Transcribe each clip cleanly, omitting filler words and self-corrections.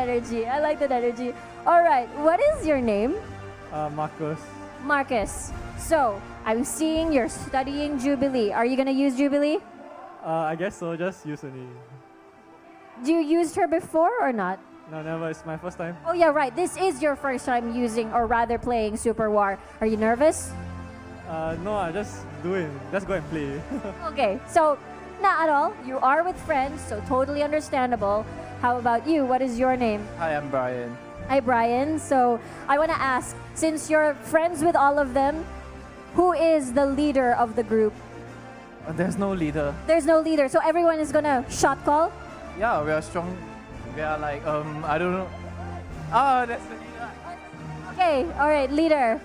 Energy. I like that energy. All right, what is your name? Marcos. Marcus. So, I'm seeing you're studying Jubilee. Are you going to use Jubilee? I guess so, just use only. Do you used her before or not? No, never. It's my first time. Oh yeah, right. This is your first time using or rather playing Super War. Are you nervous? No, I just just go and play. Okay, so not at all. You are with friends, so totally understandable. How about you? What is your name? Hi, I'm Brian. Hi, Brian. So I want to ask, since you're friends with all of them, who is the leader of the group? There's no leader. There's no leader, so everyone is gonna shot call? Yeah, we are strong. We are like, I don't know. Oh, that's the leader. Okay, all right, leader.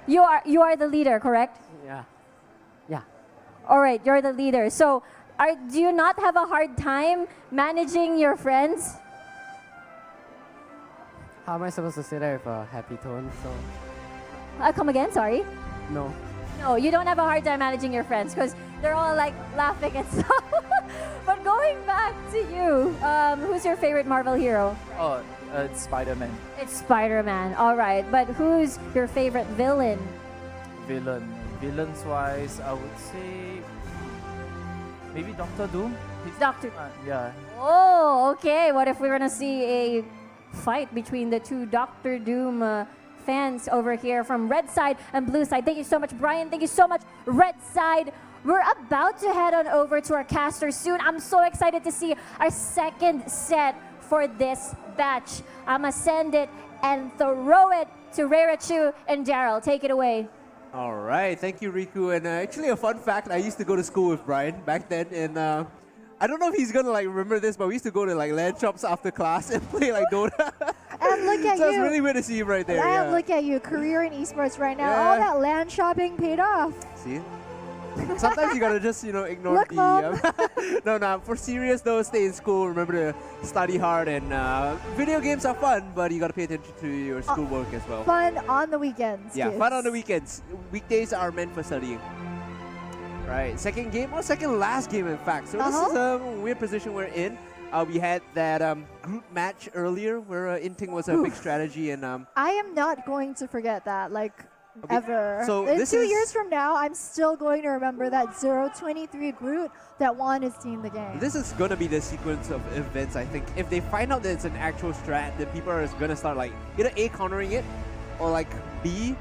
You are the leader, correct? Yeah. Yeah. All right, you're the leader. So do you not have a hard time managing your friends? How am I supposed to say that with a happy tone? So, Come again, sorry. no. No, you don't have a hard time managing your friends because they're all like laughing and stuff. But going back to you, who's your favorite Marvel hero? Oh, it's Spider-Man. It's Spider-Man. All right, but who's your favorite villain? Villain. Villains-wise, I would say maybe Doctor Doom. Doctor. Yeah. Oh, okay. What if we're gonna see a fight between the two Doctor Doom fans over here from red side and blue side? Thank you so much, Brian. Thank you so much, red side. We're about to head on over to our casters soon. I'm so excited to see our second set for this batch. I'ma send it and throw it to Reirachu and Daryl. Take it away. All right, thank you, Riku. And actually, a fun fact: I used to go to school with Brian back then, and I don't know if he's gonna like remember this, but we used to go to like LAN shops after class and play like Dota. And look at so you. it's really weird to see him right there. And Yeah. look at you, career in esports right now. Yeah. All that land shopping paid off. See? Sometimes you gotta just ignore Look, the. Mom. No. For serious though, stay in school. Remember to study hard, and video games are fun, but you gotta pay attention to your schoolwork as well. Fun on the weekends. Yeah, kids. fun on the weekends. Weekdays are meant for studying. Right, second game or second last game in fact. So this is a weird position we're in. We had that group match earlier where Inting was a big strategy, and I am not going to forget that, like, Okay, ever. so In this 2 is- years from now, I'm still going to remember that 0-23 Groot that won his team the game. this is gonna be the sequence of events. I think if they find out that it's an actual strat, then people are gonna start like either A, countering it, or like B,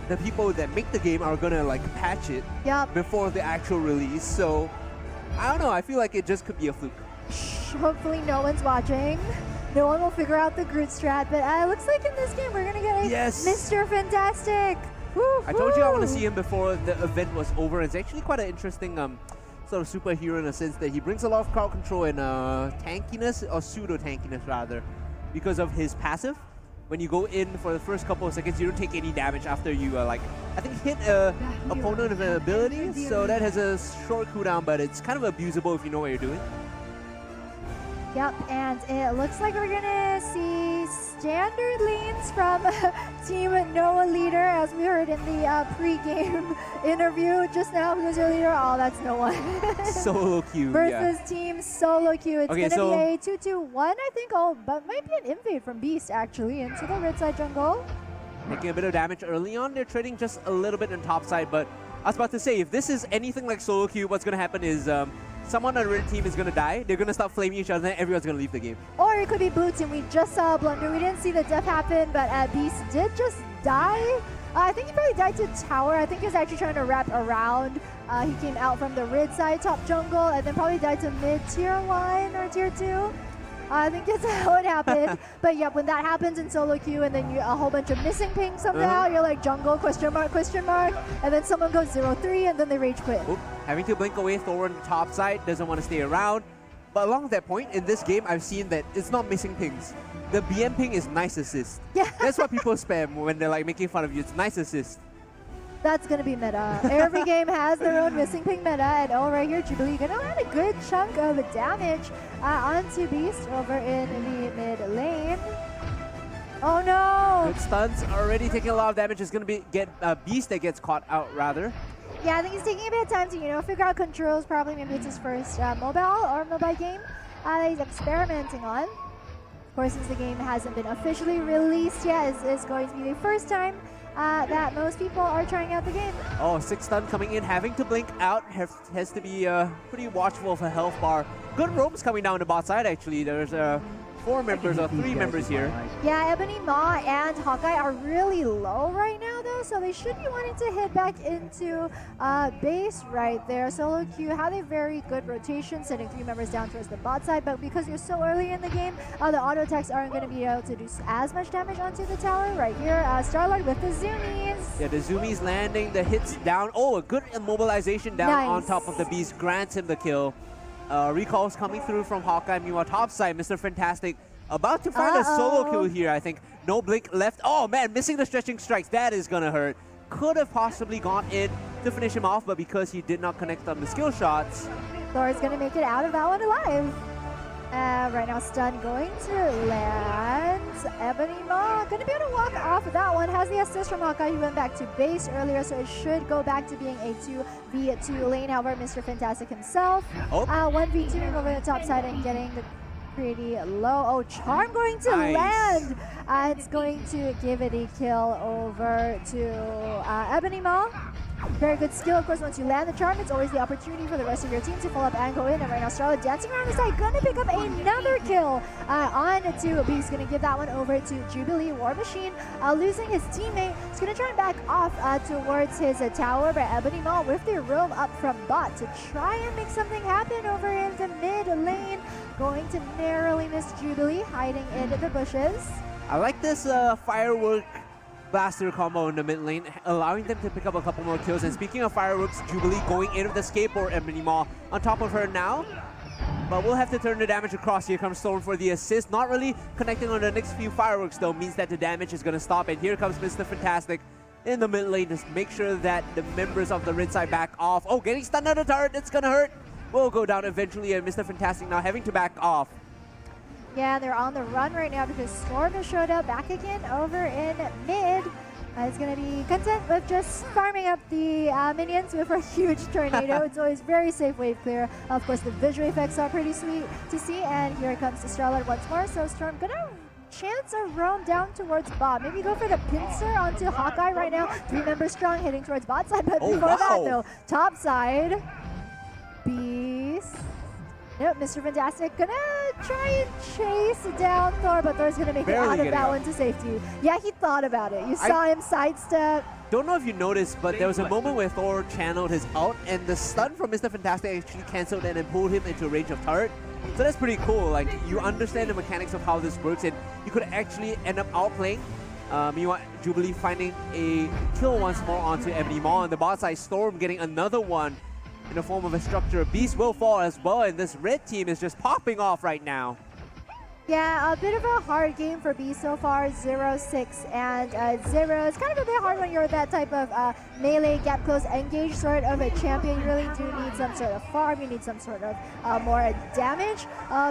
the people that make the game are gonna like patch it Yep. before the actual release. So I don't know. I feel like it just could be a fluke. Hopefully no one's watching. No one will figure out the Groot strat, but it looks like in this game we're gonna get a Yes. Mr. Fantastic. Woo, I told you I want to woo. see him before the event was over. It's actually quite an interesting sort of superhero in a sense that he brings a lot of crowd control and tankiness, or pseudo tankiness rather, because of his passive. When you go in for the first couple of seconds, you don't take any damage after you like I think hit a opponent with an ability. So that has a short cooldown, but it's kind of abusable if you know what you're doing. Yep, and it looks like we're gonna see standard lanes from Team Noah Leader, as we heard in the pre-game interview just now. Who's your leader? Oh, that's Noah. Solo queue, Versus yeah. Team Solo Q. It's Okay, gonna so- be a 2-2-1, I think. Oh, but might be an invade from Beast actually into the red side jungle. Taking a bit of damage early on. They're trading just a little bit on top side, but I was about to say, if this is anything like solo queue, what's going to happen is someone on the red team is going to die. They're going to start flaming each other, and everyone's going to leave the game. Or it could be blue team. We just saw a blunder. We didn't see the death happen, but Beast did just die. I think he probably died to tower. I think he was actually trying to wrap around. He came out from the red side top jungle, and then probably died to mid tier 1 or tier 2. I think that's how it happened. But yeah, when that happens in solo queue and then you a whole bunch of missing pings somehow, you're like jungle, question mark, and then someone goes 0-3 and then they rage quit. Oop, having to blink away, Thor on the top side, doesn't want to stay around. But along that point, in this game, I've seen that it's not missing pings. The BM ping is nice assist. Yeah. That's what people spam when they're like making fun of you. It's nice assist. That's going to be meta. Every game has their own missing ping meta, and right here, Jubilee going to add a good chunk of damage onto Beast over in the mid lane. Oh no! Good stunts, already taking a lot of damage. It's going to be Beast that gets caught out rather. Yeah, I think he's taking a bit of time to, figure out controls. Probably maybe it's his first mobile game that he's experimenting on. course, since the game hasn't been officially released yet, it's going to be the first time that most people are trying out the game. Oh, 6 stun coming in, having to blink out, has to be pretty watchful of a health bar. Good roams coming down the bot side actually. There's 4 members or 3 members here. Yeah, Ebony Maw and Hawkeye are really low right now though, so they should be wanting to hit back into base right there. Solo Q had a very good rotation, sending 3 members down towards the bot side, but because you're so early in the game, the auto attacks aren't going to be able to do as much damage onto the tower. Right here, Starlord with the zoomies. Yeah, the zoomies landing, the hits down. Oh, a good immobilization down on Nice. top of the beast grants him the kill. Recalls coming through from Hawkeye. Meanwhile, top side, Mr. Fantastic about to find a solo kill here, I think. No blink left. Oh man, missing the stretching strikes. That is gonna hurt. Could have possibly gone in to finish him off, but because he did not connect on the skill shots. Thor is going to make it out of that one alive. Right now, stun going to land. Ebony Maw going to be able to walk off of that one. Has the assist from Hawkeye, who went back to base earlier, so it should go back to being a 2v2 lane. However, Mr. Fantastic himself, 1v2 over the top side and getting the pretty low. Oh, Charm going to land. It's going to give it a kill over to Ebony Maw. Very good skill, of course. Once you land the charm, it's always the opportunity for the rest of your team to pull up and go in. And right now, Charlotte dancing around the side, gonna pick up another kill on to Beast. Gonna give that one over to Jubilee War Machine. Losing his teammate, he's gonna try and back off towards his tower, but Ebony Maw with the roam up from bot to try and make something happen over in the mid lane. Going to narrowly miss Jubilee, hiding in the bushes. I like this firework blaster combo in the mid lane, allowing them to pick up a couple more kills. And speaking of fireworks, Jubilee going in with the skateboard, Ebony Maw on top of her now. But we'll have to turn the damage across. Here comes Storm for the assist. Not really connecting on the next few fireworks though, means that the damage is going to stop. And here comes Mr. Fantastic in the mid lane to make sure that the members of the red side back off. Oh, getting stunned on the turret, it's going to hurt. Will go down eventually, and Mr. Fantastic now having to back off. Yeah, they're on the run right now because Storm has showed up back again over in mid. He's going to be content with just farming up the minions with a huge tornado. It's always very safe wave clear. Of course, the visual effects are pretty sweet to see. And here comes the Starlight once more. So Storm going to chance a roam down towards bot. Maybe go for the pincer onto Hawkeye right now. 3 members strong heading towards bot side. But before that, though, top side, Beast. Nope, Mr. Fantastic gonna try and chase down Thor, but Thor's gonna make it out of that one to safety. Yeah, he thought about it. You saw him sidestep. Don't know if you noticed, but there was a moment where Thor channeled his ult, and the stun from Mr. Fantastic actually cancelled and then pulled him into range of turret. So that's pretty cool. Like, you understand the mechanics of how this works, and you could actually end up outplaying. Meanwhile, Jubilee finding a kill once more onto Ebony Maw, and the bot side Storm getting another one in the form of a structure. Beast will fall as well, and this red team is just popping off right now. Yeah, a bit of a hard game for B so far, 0-6 and 0. It's kind of a bit hard when you're that type of melee, gap close, engage sort of a champion. You really do need some sort of farm, you need some sort of more damage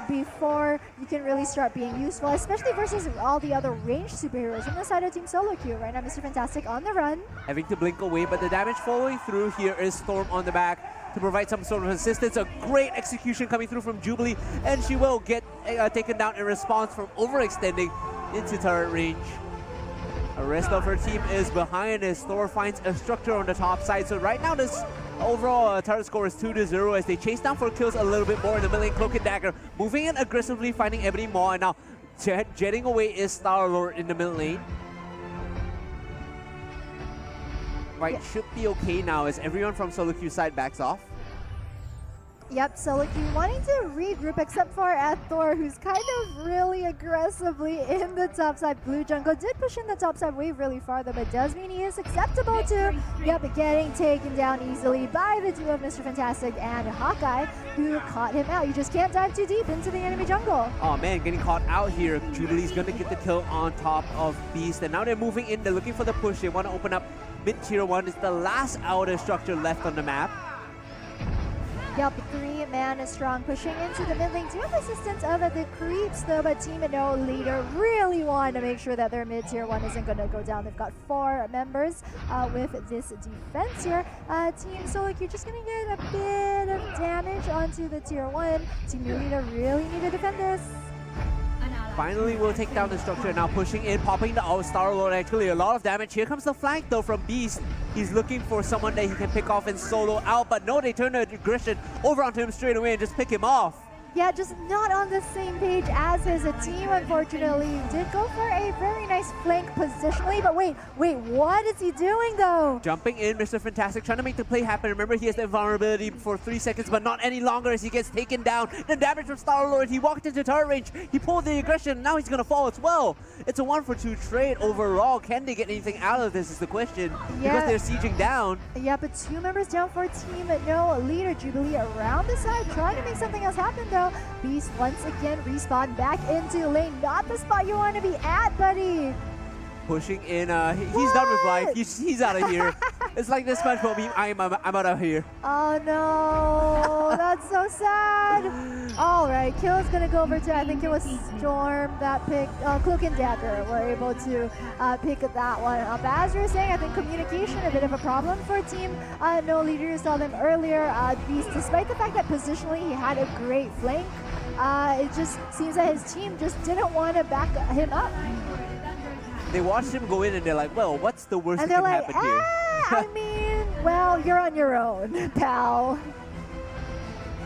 before you can really start being useful, especially versus all the other ranged superheroes from the side of Team Solo Q. Right now, Mr. Fantastic on the run. Having to blink away, but the damage following through here is Storm on the back to provide some sort of assistance. A great execution coming through from Jubilee, and she will get taken down in response from overextending into turret range. The rest of her team is behind as Thor finds a structure on the top side. So right now this overall turret score is 2-0 as they chase down for kills a little bit more in the mid lane. Cloak and Dagger moving in aggressively, finding Ebony Maw, and now jetting away is Starlord in the mid lane. Right, should be okay now as everyone from Solo Q side backs off. Yep, Solo Q wanting to regroup except for Thor, who's kind of really aggressively in the top side. Blue Jungle did push in the top side wave really far though, but does mean he is acceptable to, getting taken down easily by the duo of Mr. Fantastic and Hawkeye, who caught him out. You just can't dive too deep into the enemy jungle. Oh man, getting caught out here. Jubilee's gonna get the kill on top of Beast, and now they're moving in, they're looking for the push. They want to open up mid-tier 1. It's the last outer structure left on the map. Yep, 3-man strong pushing into the mid lane. Do have assistance of the creeps though, but Team No leader really want to make sure that their mid-tier 1 isn't going to go down. They've got 4 members with this defense here. Team Solo Q just going to get a bit of damage onto the tier 1. Team No leader really need to defend this. Finally will take down the structure, now pushing in, popping the Star-Lord. Actually a lot of damage. Here comes the flank though from Beast. He's looking for someone that he can pick off and solo out, but no, they turn the aggression over onto him straight away and just pick him off. Yeah, just not on the same page as his team, unfortunately. Did go for a very nice flank positionally, but wait, what is he doing though? Jumping in, Mr. Fantastic, trying to make the play happen. Remember, he has the invulnerability for 3 seconds, but not any longer as he gets taken down. The damage from Star-Lord, he walked into turret range, he pulled the aggression, now he's gonna fall as well. It's a 1-for-2 trade overall. Can they get anything out of this is the question, because they're sieging down. Yeah, but 2 members down for Team No Leader. Jubilee around the side, trying to make something else happen though. Beast once again respawn back into lane. Not the spot you want to be at, buddy. Pushing in, he's done with life. He's out of here. It's like this SpongeBob meme, I'm out of here. Oh no, that's so sad. All right, kill is gonna go over to, I think it was Storm that picked, Cloak and Dagger were able to pick that one up. As you were saying, I think communication a bit of a problem for Team No Leader. You saw them earlier. Beast, despite the fact that positionally he had a great flank, it just seems that his team just didn't want to back him up. They watched him go in and they're like, well, what's the worst And that they're can like, happen here? I mean, well, you're on your own, pal.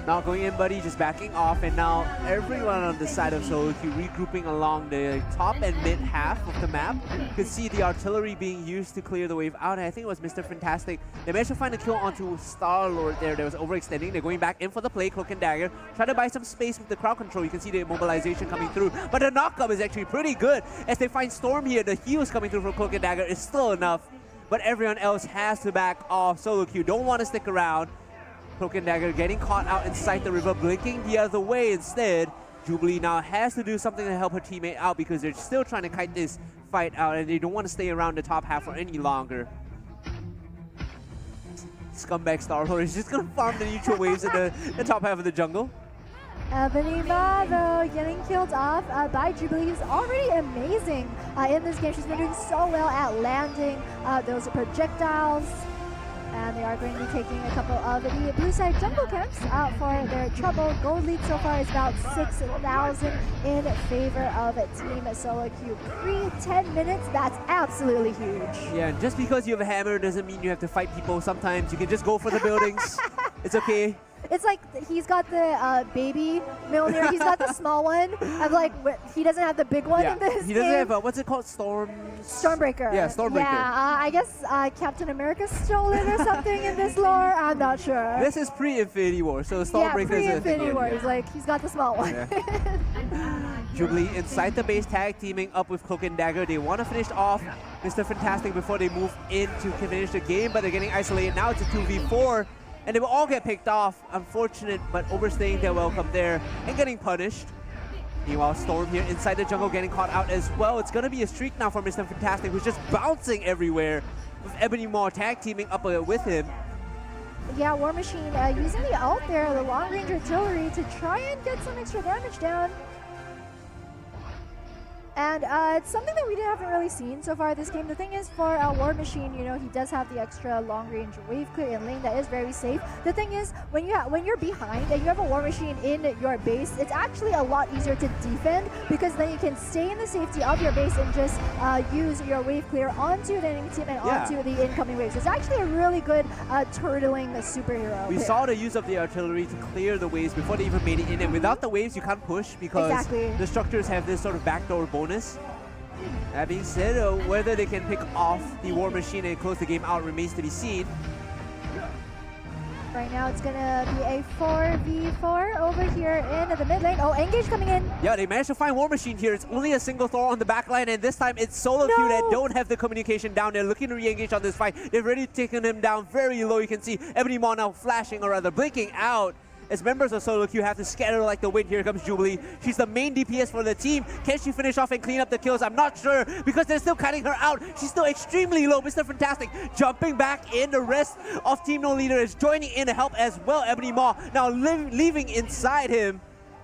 Not going in, buddy, just backing off, and now everyone on the side of Solo Q regrouping along the top and mid half of the map. You can see the artillery being used to clear the wave out, and I think it was Mr. Fantastic. They managed to find a kill onto Star-Lord there. That was overextending. They're going back in for the play, Cloak and Dagger. Trying to buy some space with the crowd control. You can see the immobilization coming through, but the knockup is actually pretty good. As they find Storm here, the heals coming through from Cloak and Dagger is still enough, but everyone else has to back off. Solo Q don't want to stick around. Cloak and Dagger getting caught out inside the river, blinking the other way instead. Jubilee now has to do something to help her teammate out because they're still trying to kite this fight out and they don't want to stay around the top half for any longer. Scumbag Star-Lord is just going to farm the neutral waves in the top half of the jungle. Ebony Ma, though, getting killed off by Jubilee, who's already amazing in this game. She's been doing so well at landing those projectiles. And they are going to be taking a couple of the blue side jungle camps out for their trouble. Gold lead so far is about 6,000 in favor of Team Solo Q. Pre-10 minutes, that's absolutely huge. Yeah, and just because you have a hammer doesn't mean you have to fight people. Sometimes you can just go for the buildings. It's okay. It's like he's got the baby Mjolnir. He's got the small one. I'm like, he doesn't have the big one in this he doesn't game. have what's it called? Stormbreaker. Yeah, Stormbreaker. Yeah, I guess Captain America stole it or something in this lore. I'm not sure. This is pre-Infinity War, so Stormbreaker is a pre-Infinity War. He's like, he's got the small one. Yeah. Jubilee inside the base, tag teaming up with Cloak and Dagger. They want to finish off Mr. Fantastic before they move in to finish the game, but they're getting isolated. Now it's a 2v4. And they will all get picked off. Unfortunate, but overstaying their welcome there and getting punished. Meanwhile, Storm here inside the jungle getting caught out as well. It's going to be a streak now for Mr. Fantastic, who's just bouncing everywhere with Ebony Maw tag teaming up with him. Yeah, War Machine using the ult there, the long range artillery, to try and get some extra damage down. And it's something that we haven't really seen so far this game. The thing is, for War Machine, you know, he does have the extra long-range wave clear in lane that is very safe. The thing is, when you're behind and you have a War Machine in your base, it's actually a lot easier to defend because then you can stay in the safety of your base and just use your wave clear onto the enemy team and onto the incoming waves. It's actually a really good turtling superhero. We saw the use of the artillery to clear the waves before they even made it in, and without the waves, you can't push because the structures have this sort of backdoor bonus. That being said, whether they can pick off the War Machine and close the game out remains to be seen. Right now it's gonna be a 4v4 over here in the mid lane. Oh, Engage coming in. Yeah, they managed to find War Machine here. It's only a single Thor on the back line, and this time it's Solo Q that don't have the communication down. They're looking to re-engage on this fight. They've already taken him down very low. You can see Ebony Maw now flashing, or rather blinking out, as members of Solo Q have to scatter like the wind. Here comes Jubilee. She's the main DPS for the team. Can she finish off and clean up the kills? I'm not sure because they're still cutting her out. She's still extremely low. Mr. Fantastic jumping back in. The rest of Team No Leader is joining in to help as well. Ebony Maw now leaving inside him.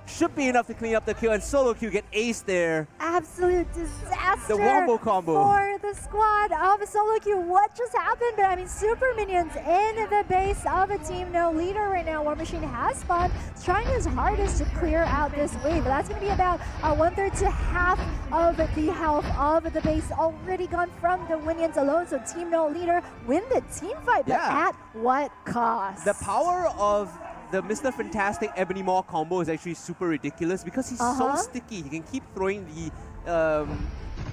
should be enough to clean up the kill, and solo queue get ace there. Absolute disaster The wombo combo. for the squad of solo queue. What just happened? But I mean, super minions in the base of a team no leader right now. War Machine has spawned. He's trying his hardest to clear out this wave, but that's going to be about 1/3 to half of the health of the base already gone from the minions alone. So team no leader win the team fight, but Yeah. at what cost? The power of the Mr. Fantastic Ebony Maw combo is actually super ridiculous because he's so sticky. He can keep throwing the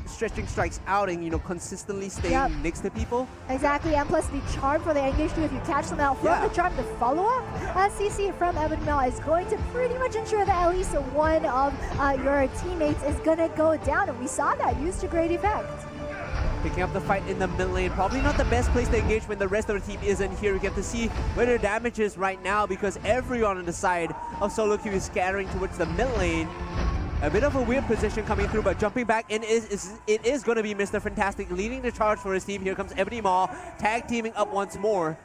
stretching strikes out and, you know, consistently staying next to people. Exactly, and plus the charm for the engage too, if you catch them out from the charm, the follow-up CC from Ebony Maw is going to pretty much ensure that at least one of your teammates is going to go down, and we saw that used to great effect. Picking up the fight in the mid lane. Probably not the best place to engage when the rest of the team isn't here. We get to see where their damage is right now because everyone on the side of solo queue is scattering towards the mid lane. A bit of a weird position coming through, but jumping back in it is going to be Mr. Fantastic leading the charge for his team. Here comes Ebony Maw, tag teaming up once more.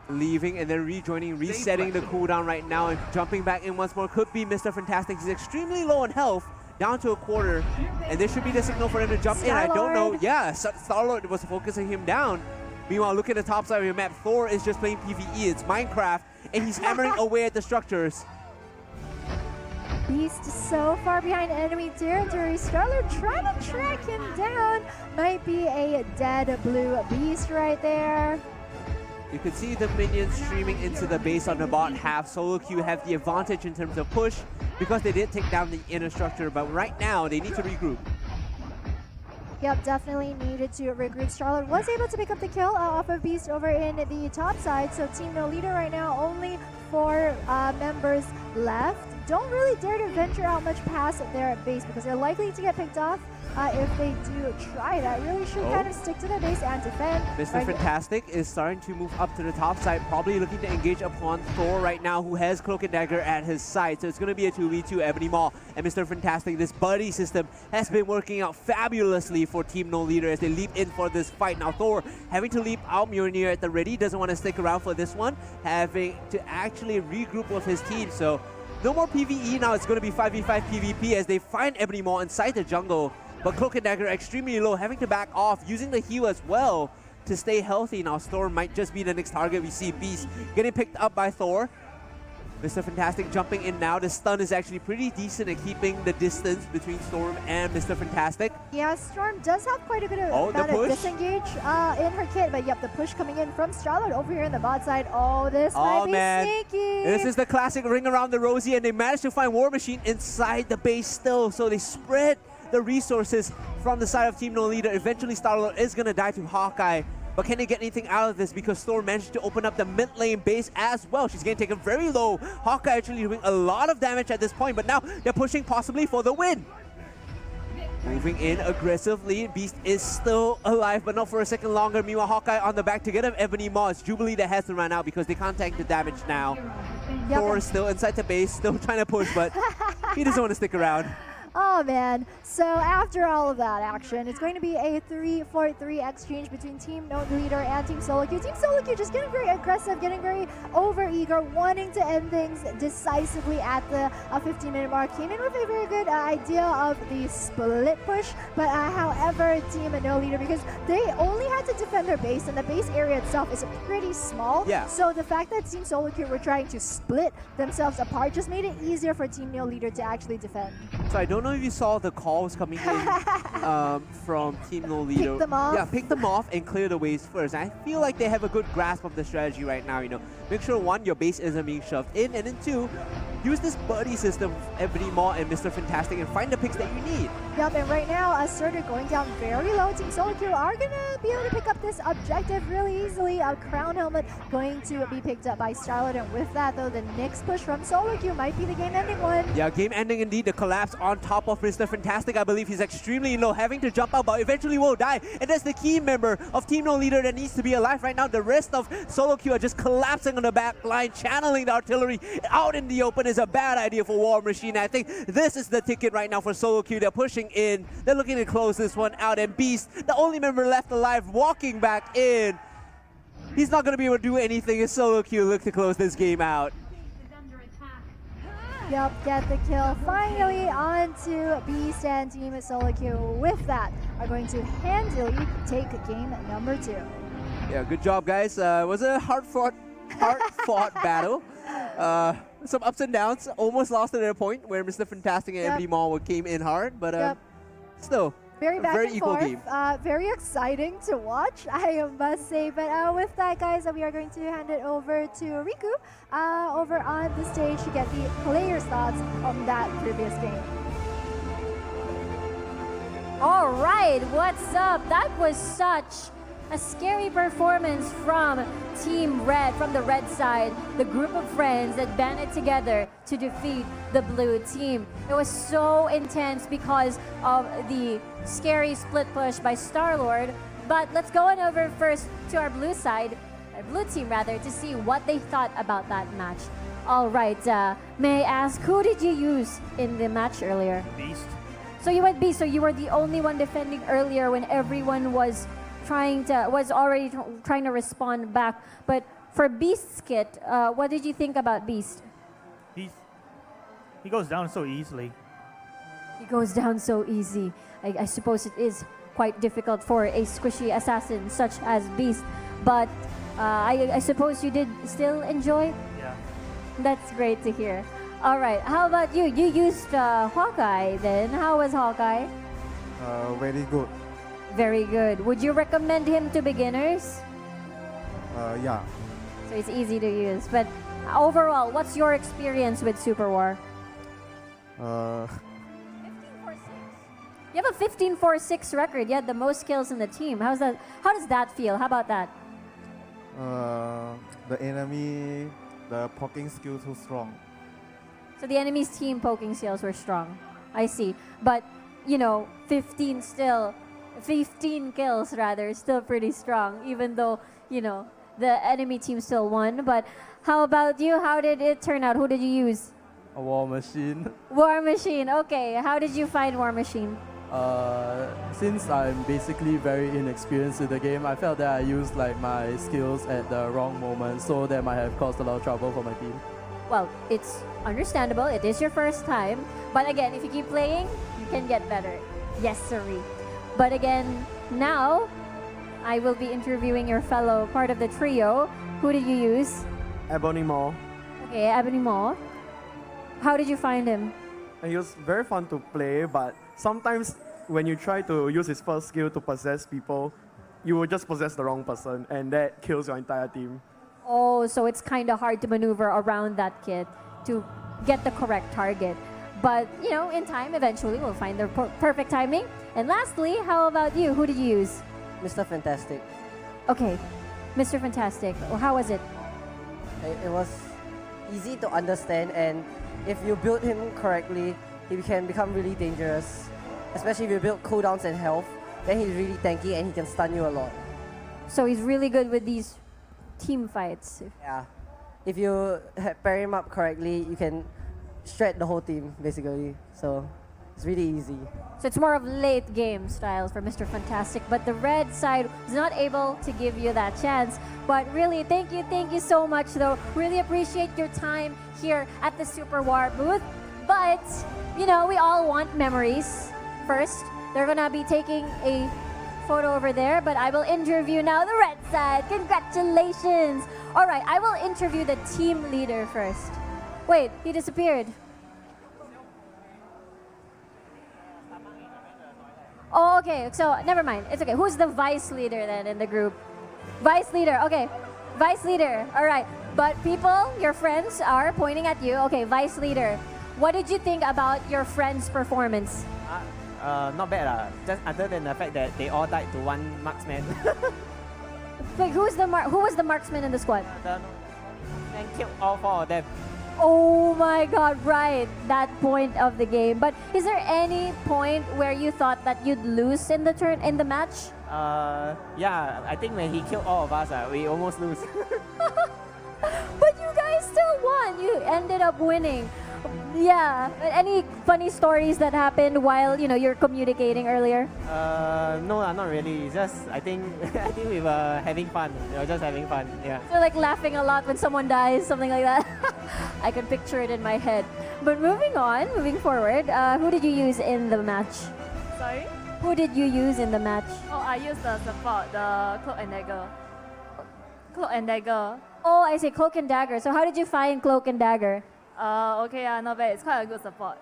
Leaving and then rejoining, resetting the cooldown right now, and jumping back in once more could be Mr. Fantastic. He's extremely low on health, down to a quarter, and this should be the signal for him to jump in. I don't know. Yeah, Star-Lord was focusing him down. Meanwhile, look at the top side of your map. Thor is just playing PvE. It's Minecraft, and he's hammering away at the structures. Beast so far behind enemy territory. Star-Lord trying to track him down. Might be a dead blue beast right there. You can see the minions streaming into the base on the bot half. Solo queue have the advantage in terms of push because they did take down the inner structure, but right now they need to regroup. Yep, definitely needed to regroup. Star-Lord was able to pick up the kill off of Beast over in the top side, so team no leader right now, only 4 members left. Don't really dare to venture out much past their base because they're likely to get picked off if they do try that. Really should kind of stick to their base and defend. Mr. Fantastic is starting to move up to the top side, probably looking to engage upon Thor right now, who has Cloak and Dagger at his side. So it's going to be a 2v2, Ebony Maw and Mr. Fantastic. This buddy system has been working out fabulously for Team No Leader as they leap in for this fight. Now Thor having to leap out Mjolnir at the ready, doesn't want to stick around for this one, having to actually regroup with his team. So no more PvE now, it's going to be 5v5 PvP as they find Ebony Maw inside the jungle. But Cloak and Dagger extremely low, having to back off, using the heal as well to stay healthy. Now Storm might just be the next target. We see Beast getting picked up by Thor. Mr. Fantastic jumping in now. The stun is actually pretty decent at keeping the distance between Storm and Mr. Fantastic. Yeah, Storm does have quite a good amount of disengage in her kit, but yep, the push coming in from Star-Lord over here in the bot side. Oh, this might be sneaky. This is the classic ring around the rosy, and they managed to find War Machine inside the base still, so they spread the resources from the side of Team No Leader. Eventually Star-Lord is going to die to Hawkeye, but can they get anything out of this because Storm managed to open up the mid lane base as well. She's getting taken very low. Hawkeye actually doing a lot of damage at this point, but now they're pushing possibly for the win. Moving in aggressively, Beast is still alive, but not for a second longer. Meanwhile, Hawkeye on the back to get him Ebony Maw. It's Jubilee that has to run out because they can't tank the damage now. Thor is still inside the base, still trying to push, but he doesn't want to stick around. Oh man, so after all of that action, it's going to be a 3-4-3 exchange between Team No Leader and Team Solo Queue. Team Solo Queue just getting very aggressive, getting very over-eager, wanting to end things decisively at the 15-minute mark. Came in with a very good idea of the split push, but however, Team No Leader, because they only had to defend their base, and the base area itself is pretty small. Yeah. So the fact that Team Solo Queue were trying to split themselves apart just made it easier for Team No Leader to actually defend. So I don't know if you saw the calls coming in from Team No Leader. Pick them off. Yeah, pick them off and clear the ways first. I feel like they have a good grasp of the strategy right now, you know. Make sure, 1, your base isn't being shoved in, and then 2, use this buddy system, Ebony Maw and Mr. Fantastic, and find the picks that you need. Yep, and right now, Surtur going down very low. Team Solo Queue are going to be able to pick up this objective really easily. A Crown Helmet going to be picked up by Star-Lord, and with that, though, the next push from Solo Queue might be the game-ending one. Yeah, game-ending indeed. The collapse on top of Mr. Fantastic. I believe he's extremely low, having to jump out, but eventually will die. And that's the key member of Team No Leader that needs to be alive right now. The rest of Solo Queue are just collapsing on the back line. Channeling the artillery out in the open is a bad idea for War Machine. I think this is the ticket right now for Solo Queue. They're pushing in. They're looking to close this one out. And Beast, the only member left alive, walking back in. He's not going to be able to do anything as Solo Queue look to close this game out. Yep, get the kill. Finally onto Beast and Team Solo Q. With that, are going to handily take game number 2. Yeah, good job, guys. It was a hard-fought battle. Some ups and downs. Almost lost at a point where Mr. Fantastic and Ebony Maw came in hard, but still, Very back very and equal forth. game. Very exciting to watch, I must say. But with that, guys, we are going to hand it over to Riku over on the stage to get the players' thoughts on that previous game. All right, what's up? That was such a scary performance from Team Red, from the red side, the group of friends that banded together to defeat the blue team. It was so intense because of the scary split push by Star-Lord. But let's go on over first to our blue side, our blue team rather, to see what they thought about that match. All right, may I ask, who did you use in the match earlier? Beast. So you went B, so you were the only one defending earlier when everyone was already trying to respond back. But for Beast's kit, what did you think about Beast? He goes down so easily. He goes down so easy. I suppose it is quite difficult for a squishy assassin such as Beast. But I suppose you did still enjoy? Yeah. That's great to hear. All right, how about you? You used Hawkeye then. How was Hawkeye? Very good. Very good. Would you recommend him to beginners? Yeah. So it's easy to use. But overall, what's your experience with Super War? 15-4-6. You have a 15-4-6 record. You had the most kills in the team. How's that? How does that feel? How about that? The enemy, the poking skill too strong. So the enemy's team poking skills were strong. I see. But, you know, 15 kills rather, still pretty strong, even though, you know, the enemy team still won. But how about you? How did it turn out? Who did you use? A War Machine. War Machine. Okay. How did you find War Machine? Since I'm basically very inexperienced with the game, I felt that I used like my skills at the wrong moment, so that might have caused a lot of trouble for my team. Well, it's understandable. It is your first time. But again, if you keep playing, you can get better. Yes, sirree. But again, now I will be interviewing your fellow part of the trio. Who did you use? Ebony Maw. Okay, Ebony Maw. How did you find him? And he was very fun to play, but sometimes when you try to use his first skill to possess people, you will just possess the wrong person, and that kills your entire team. Oh, so it's kind of hard to maneuver around that kit to get the correct target. But, you know, in time, eventually we'll find the perfect timing. And lastly, how about you? Who did you use? Mr. Fantastic. Okay, Mr. Fantastic. Well, how was it? It was easy to understand, and if you build him correctly, he can become really dangerous. Especially if you build cooldowns and health, then he's really tanky and he can stun you a lot. So he's really good with these team fights. Yeah. If you pair him up correctly, you can shred the whole team, basically. So it's really easy. So it's more of late game styles for Mr. Fantastic, but the red side was not able to give you that chance. But really, thank you so much though. Really appreciate your time here at the Super War booth. But, you know, we all want memories. First, they're gonna be taking a photo over there, but I will interview now the red side. Congratulations. All right, I will interview the team leader first. Wait, he disappeared. Oh, okay, so never mind. It's okay. Who's the vice leader then in the group? Vice leader, okay. Vice leader, all right. But people, your friends are pointing at you. Okay, vice leader. What did you think about your friend's performance? Not bad. Just other than the fact that they all died to one marksman. Wait, who was the marksman in the squad? And killed all 4 of them. Oh my god, right. That point of the game. But is there any point where you thought that you'd lose in the match? Yeah, I think when he killed all of us, we almost lose. But you guys still won. You ended up winning. Yeah. Any funny stories that happened while you're communicating earlier? No, not really. It's just I think I think we were having fun. Just having fun. Yeah. So like laughing a lot when someone dies, something like that. I can picture it in my head. But moving forward, who did you use in the match? Sorry? Who did you use in the match? Oh, I used the support, the Cloak and Dagger. Cloak and Dagger. Oh, I see, Cloak and Dagger. So how did you find Cloak and Dagger? Okay, not bad. It's quite a good support.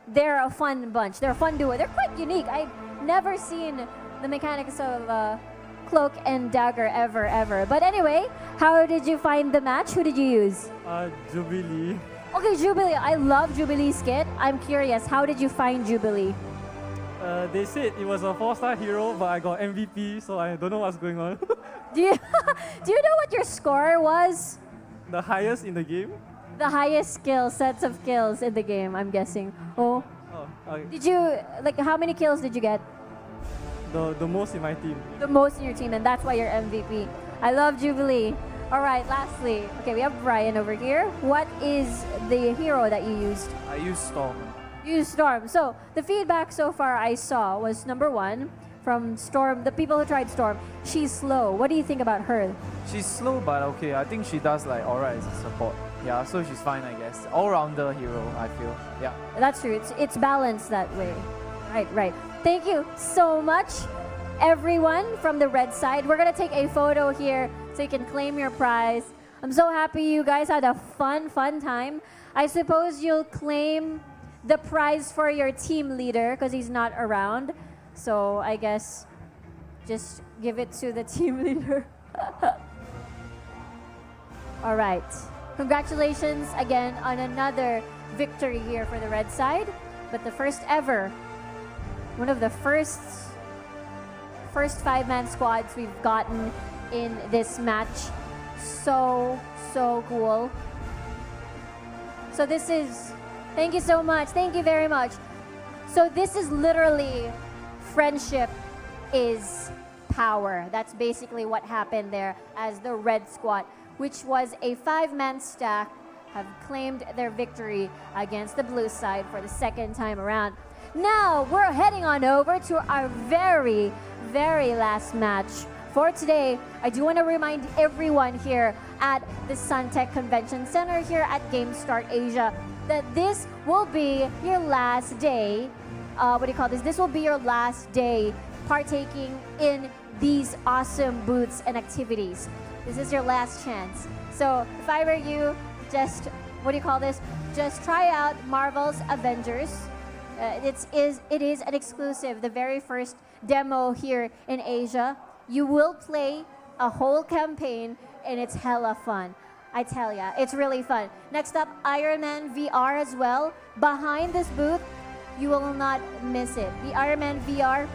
They're a fun bunch. They're a fun duo. They're quite unique. I've never seen the mechanics of Cloak and Dagger ever. But anyway, how did you find the match? Who did you use? Jubilee. Okay, Jubilee. I love Jubilee's kit. I'm curious, how did you find Jubilee? They said it was a 4-star hero, but I got MVP, so I don't know what's going on. Do you know what your score was? The highest in the game. The highest sets of kills in the game, I'm guessing. Oh. Oh, okay. Did you, how many kills did you get? The most in my team. The most in your team, and that's why you're MVP. I love Jubilee. All right, lastly, okay, we have Brian over here. What is the hero that you used? I use Storm. You used Storm. So the feedback so far I saw was number one from Storm, the people who tried Storm. She's slow. What do you think about her? She's slow, but okay. I think she does alright as a support. Yeah, so she's fine, I guess. All-rounder hero, I feel. Yeah. That's true. It's balanced that way. Right. Thank you so much, everyone from the red side. We're gonna take a photo here so you can claim your prize. I'm so happy you guys had a fun time. I suppose you'll claim the prize for your team leader because he's not around. So I guess just give it to the team leader. All right. Congratulations again on another victory here for the red side. But the first ever, one of the first 5-man squads we've gotten in this match. So cool. So this is, thank you so much. Thank you very much. So this is literally friendship is power. That's basically what happened there as the red squad, which was a 5-man stack, have claimed their victory against the blue side for the second time around. Now we're heading on over to our very last match for today. I do want to remind everyone here at the Suntec Convention Center here at Gamestart Asia that this will be your last day. This will be your last day partaking in these awesome booths and activities. This is your last chance. So if I were you, just just try out Marvel's Avengers. It is an exclusive, the very first demo here in Asia. You will play a whole campaign and it's hella fun. I tell ya, it's really fun. Next up, Iron Man VR as well. Behind this booth, you will not miss it. The Iron Man VR,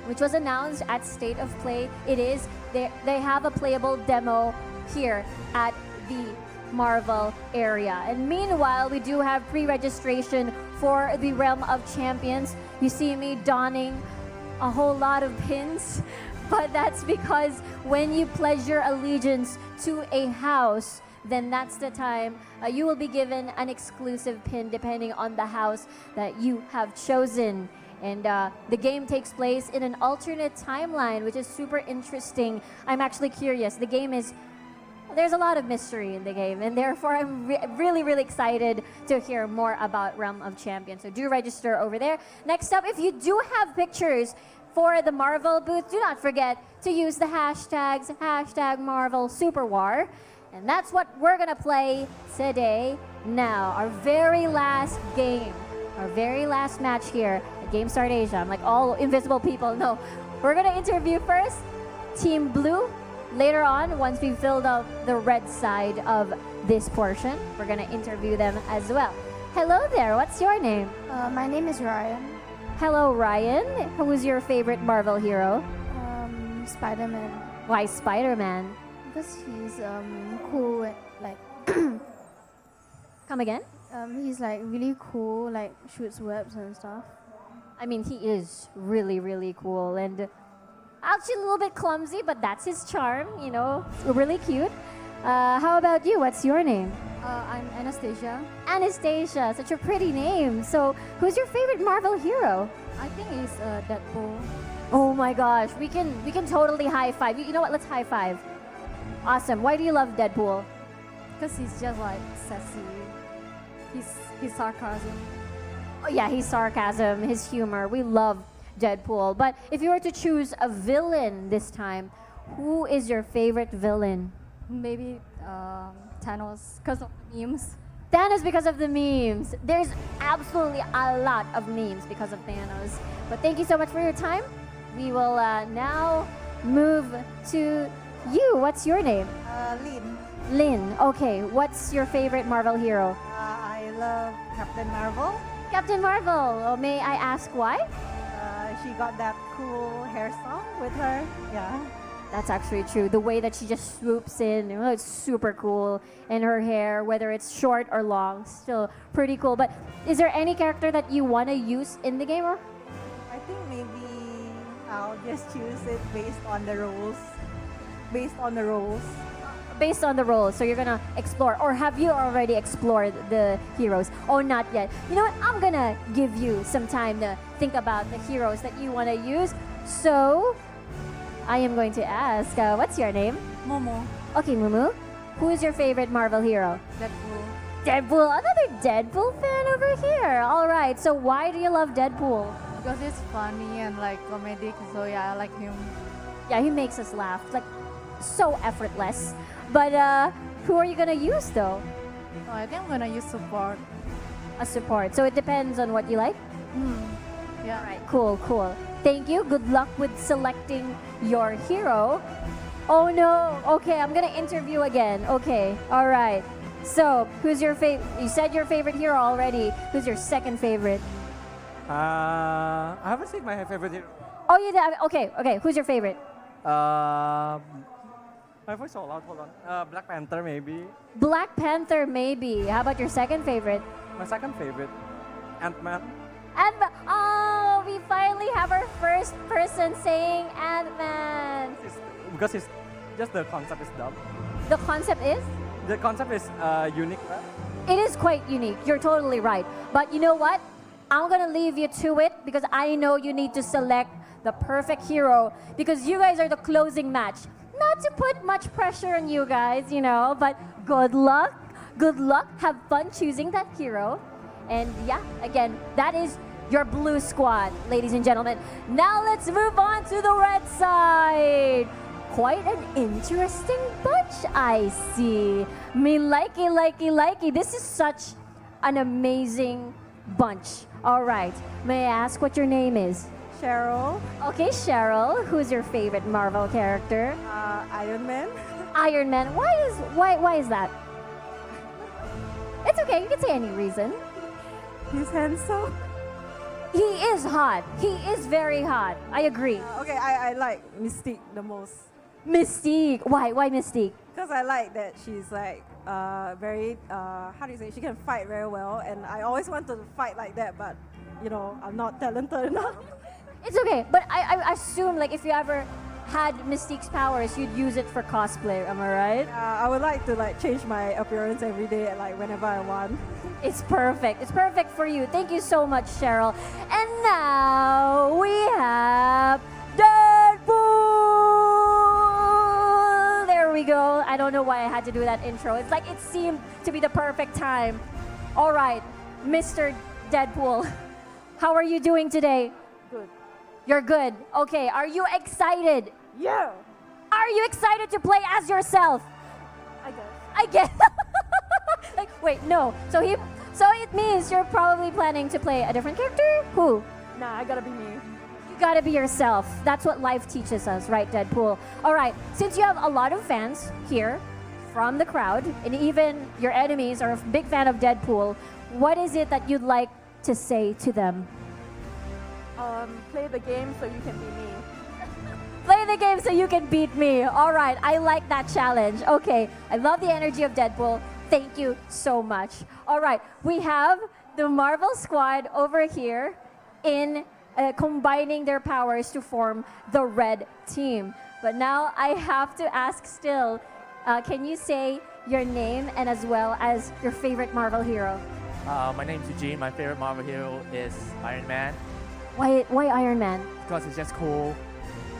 which was announced at State of Play, they have a playable demo here at the Marvel area. And meanwhile, we do have pre-registration for the Realm of Champions. You see me donning a whole lot of pins, but that's because when you pledge your allegiance to a house, then that's the time you will be given an exclusive pin depending on the house that you have chosen. And the game takes place in an alternate timeline, which is super interesting. I'm actually curious. The game there's a lot of mystery in the game, and therefore I'm really excited to hear more about Realm of Champions. So do register over there. Next up, if you do have pictures for the Marvel booth, do not forget to use the hashtags, #Marvel Super War. And that's what we're gonna play today. Now, our very last game, our very last match here at Gamestart Asia. I'm like all invisible people. No, we're gonna interview first Team Blue. Later on, once we've filled up the red side of this portion, we're gonna interview them as well. Hello there, what's your name? My name is Ryan. Hello, Ryan. Who is your favorite Marvel hero? Spider-Man. Why Spider-Man? Because he's cool and Come again? he's really cool, shoots webs and stuff. I mean, he is really cool and actually a little bit clumsy, but that's his charm, really cute. How about you? What's your name? I'm Anastasia. Anastasia, such a pretty name. So, who's your favorite Marvel hero? I think it's Deadpool. Oh my gosh, we can totally high five. You know what? Let's high five. Awesome. Why do you love Deadpool? Because he's just like sassy. He's sarcasm. Oh yeah, his sarcasm, his humor. We love Deadpool. But if you were to choose a villain this time, who is your favorite villain? Maybe Thanos because of the memes. Thanos because of the memes. There's absolutely a lot of memes because of Thanos. But thank you so much for your time. We will now move to you. What's your name? Lin. Lin. Okay, what's your favorite Marvel hero? I love Captain Marvel. Captain Marvel. Oh, may I ask why? She got that cool hair song with her. Yeah. That's actually true. The way that she just swoops in, it's super cool. And her hair, whether it's short or long, still pretty cool. But is there any character that you want to use in the game? Or? I think maybe I'll just choose it based on the roles. Based on the roles. Based on the roles, so you're gonna explore. Or have you already explored the heroes? Oh, not yet. You know what? I'm gonna give you some time to think about the heroes that you want to use. So, I am going to ask, what's your name? Momo. Okay, Mumu. Who is your favorite Marvel hero? Deadpool. Deadpool. Another Deadpool fan over here. All right. So why do you love Deadpool? Because it's funny and like comedic, so yeah, I like him. Yeah, he makes us laugh. Like, so effortless. But who are you gonna use though? Oh, I think I'm gonna use support. A support. So it depends on what you like? Yeah. All right. Cool, cool. Thank you. Good luck with selecting your hero. Oh no. Okay, I'm gonna interview again. Okay. All right. So, who's your favorite? You said your favorite hero already. Who's your second favorite? I haven't said my favorite hero. Oh, you did. Okay, okay. Who's your favorite? My voice so loud. Hold on. Black Panther maybe. Black Panther, maybe. How about your second favorite? My second favorite, Ant-Man. Oh, we finally have our first person saying Ant-Man. Because it's just the concept is dumb. The concept is? The concept is unique, right? It is quite unique. You're totally right. But you know what? I'm gonna leave you to it because I know you need to select the perfect hero because you guys are the closing match. Not to put much pressure on you guys, you know, but good luck. Good luck. Have fun choosing that hero. And yeah, again, that is your blue squad, ladies and gentlemen. Now let's move on to the red side. Quite an interesting bunch, I see. Me likey. This is such an amazing bunch. All right, may I ask what your name is? Cheryl. Okay, Cheryl. Who's your favorite Marvel character? Iron Man. Iron Man. Why is that? It's okay. You can say any reason. He's handsome. He is hot. He is very hot. I agree. Okay, I like Mystique the most. Mystique. Why? Why Mystique? Because I like that she's like very, how do you say, she can fight very well. And I always want to fight like that, but you know, I'm not talented enough. It's okay, but I assume like if you ever had Mystique's powers, you'd use it for cosplay. Am I right? I would like to like change my appearance every day, like whenever I want. It's perfect. It's perfect for you. Thank you so much, Cheryl. And now we have Deadpool. There we go. I don't know why I had to do that intro. It's like it seemed to be the perfect time. All right, Mr. Deadpool, how are you doing today? Good. You're good. Okay, are you excited? Yeah. Are you excited to play as yourself? I guess. Like, wait, no. So it means you're probably planning to play a different character? Who? Nah, I gotta be me. You gotta be yourself. That's what life teaches us, right, Deadpool? All right, since you have a lot of fans here from the crowd, and even your enemies are a big fan of Deadpool, what is it that you'd like to say to them? Play the game so you can be me. Play the game so you can beat me. All right, I like that challenge. Okay, I love the energy of Deadpool. Thank you so much. All right, we have the Marvel squad over here in combining their powers to form the red team. But now I have to ask still, can you say your name and as well as your favorite Marvel hero. My name's Eugene. My favorite Marvel hero is Iron Man Why Iron Man? because he's just cool.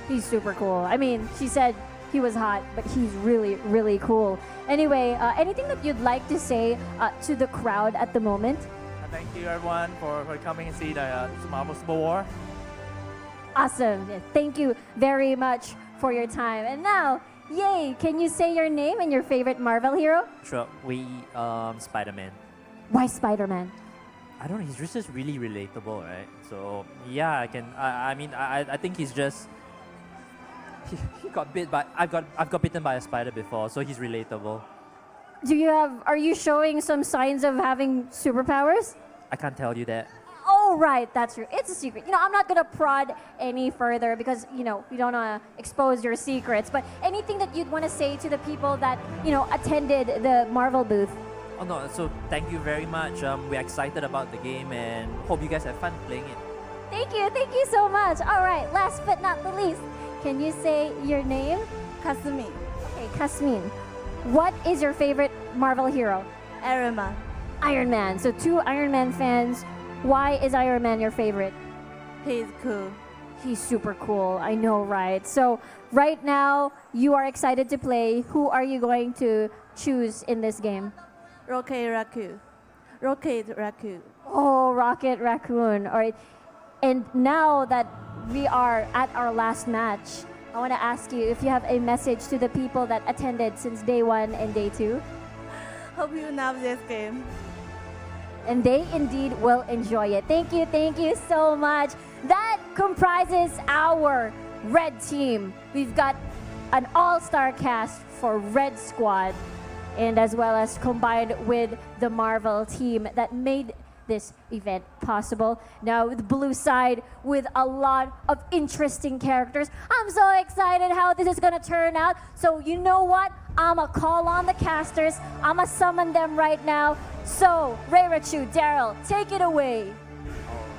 He's super cool. I mean, she said he was hot, but he's really, really cool. Anyway, anything that you'd like to say to the crowd at the moment? Thank you everyone for coming and see the Marvel Civil War. Awesome. Yeah, thank you very much for your time. And now, yay, can you say your name and your favorite Marvel hero? Sure. Spider-Man. Why Spider-Man? I don't know. He's just really relatable, right? So yeah, I think he's just. He got bit by. I've got bitten by a spider before, so he's relatable. Are you showing some signs of having superpowers? I can't tell you that. Oh, right, that's true. It's a secret. I'm not gonna prod any further because, we don't wanna expose your secrets, but anything that you'd wanna say to the people that, attended the Marvel booth? Oh no, so thank you very much. We're excited about the game and hope you guys have fun playing it. Thank you so much. All right, last but not the least, can you say your name? Kasumi. Okay, Kasmin. What is your favorite Marvel hero? Iron Man. Iron Man. So 2 Iron Man fans. Why is Iron Man your favorite? He's cool. He's super cool. I know, right? So right now, you are excited to play. Who are you going to choose in this game? Rocket Raccoon. Rocket Raccoon. Oh, Rocket Raccoon. All right. And now that we are at our last match, I want to ask you if you have a message to the people that attended since day 1 and day 2. Hope you love this game. And they indeed will enjoy it. Thank you so much. That comprises our red team. We've got an all-star cast for Red Squad, and as well as combined with the Marvel team that made this event possible. Now the blue side with a lot of interesting characters. I'm so excited how this is gonna turn out. So you know what? I'ma call on the casters. I'ma summon them right now. So Reirachu, Daryl, take it away.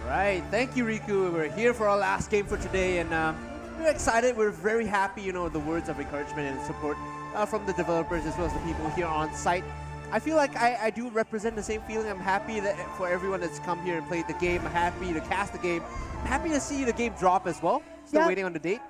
All right, thank you, Riku. We're here for our last game for today, and we're excited. We're very happy. The words of encouragement and support from the developers as well as the people here on site. I feel like I do represent the same feeling. I'm happy that for everyone that's come here and played the game. I'm happy to cast the game. I'm happy to see the game drop as well. Still waiting on the date.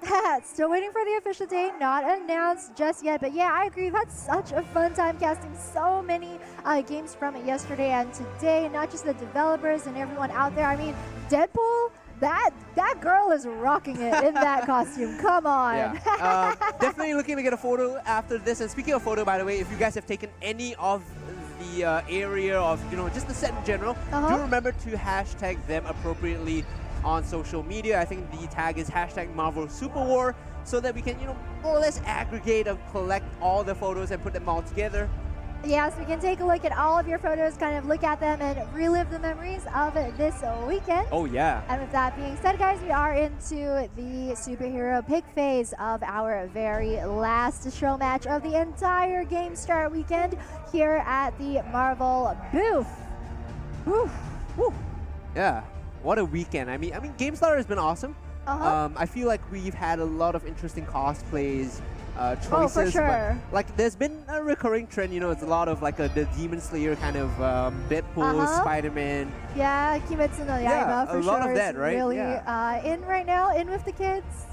Still waiting for the official date, not announced just yet. But yeah, I agree. We've had such a fun time casting so many games from it yesterday and today. Not just the developers and everyone out there. I mean, Deadpool, that girl is rocking it in that costume. Come on. Yeah. Definitely looking to get a photo after this. And speaking of photo, by the way, if you guys have taken any of the area of, just the set in general, do remember to hashtag them appropriately on social media. I think the tag is hashtag Marvel Super War, so that we can, more or less aggregate and collect all the photos and put them all together. Yes, we can take a look at all of your photos, kind of look at them and relive the memories of this weekend. Oh, yeah. And with that being said, guys, we are into the superhero pick phase of our very last show match of the entire Gamestart weekend here at the Marvel booth. Woo. Woo. Yeah. What a weekend. I mean, Gamestart has been awesome. I feel like we've had a lot of interesting cosplays, choices. Oh, for sure. But, there's been a recurring trend, it's a lot of the Demon Slayer kind of Deadpool, Spider-Man. Yeah, Kimetsu no Yaiba for a sure lot of that, right? Really Yeah. in right now, in with the kids.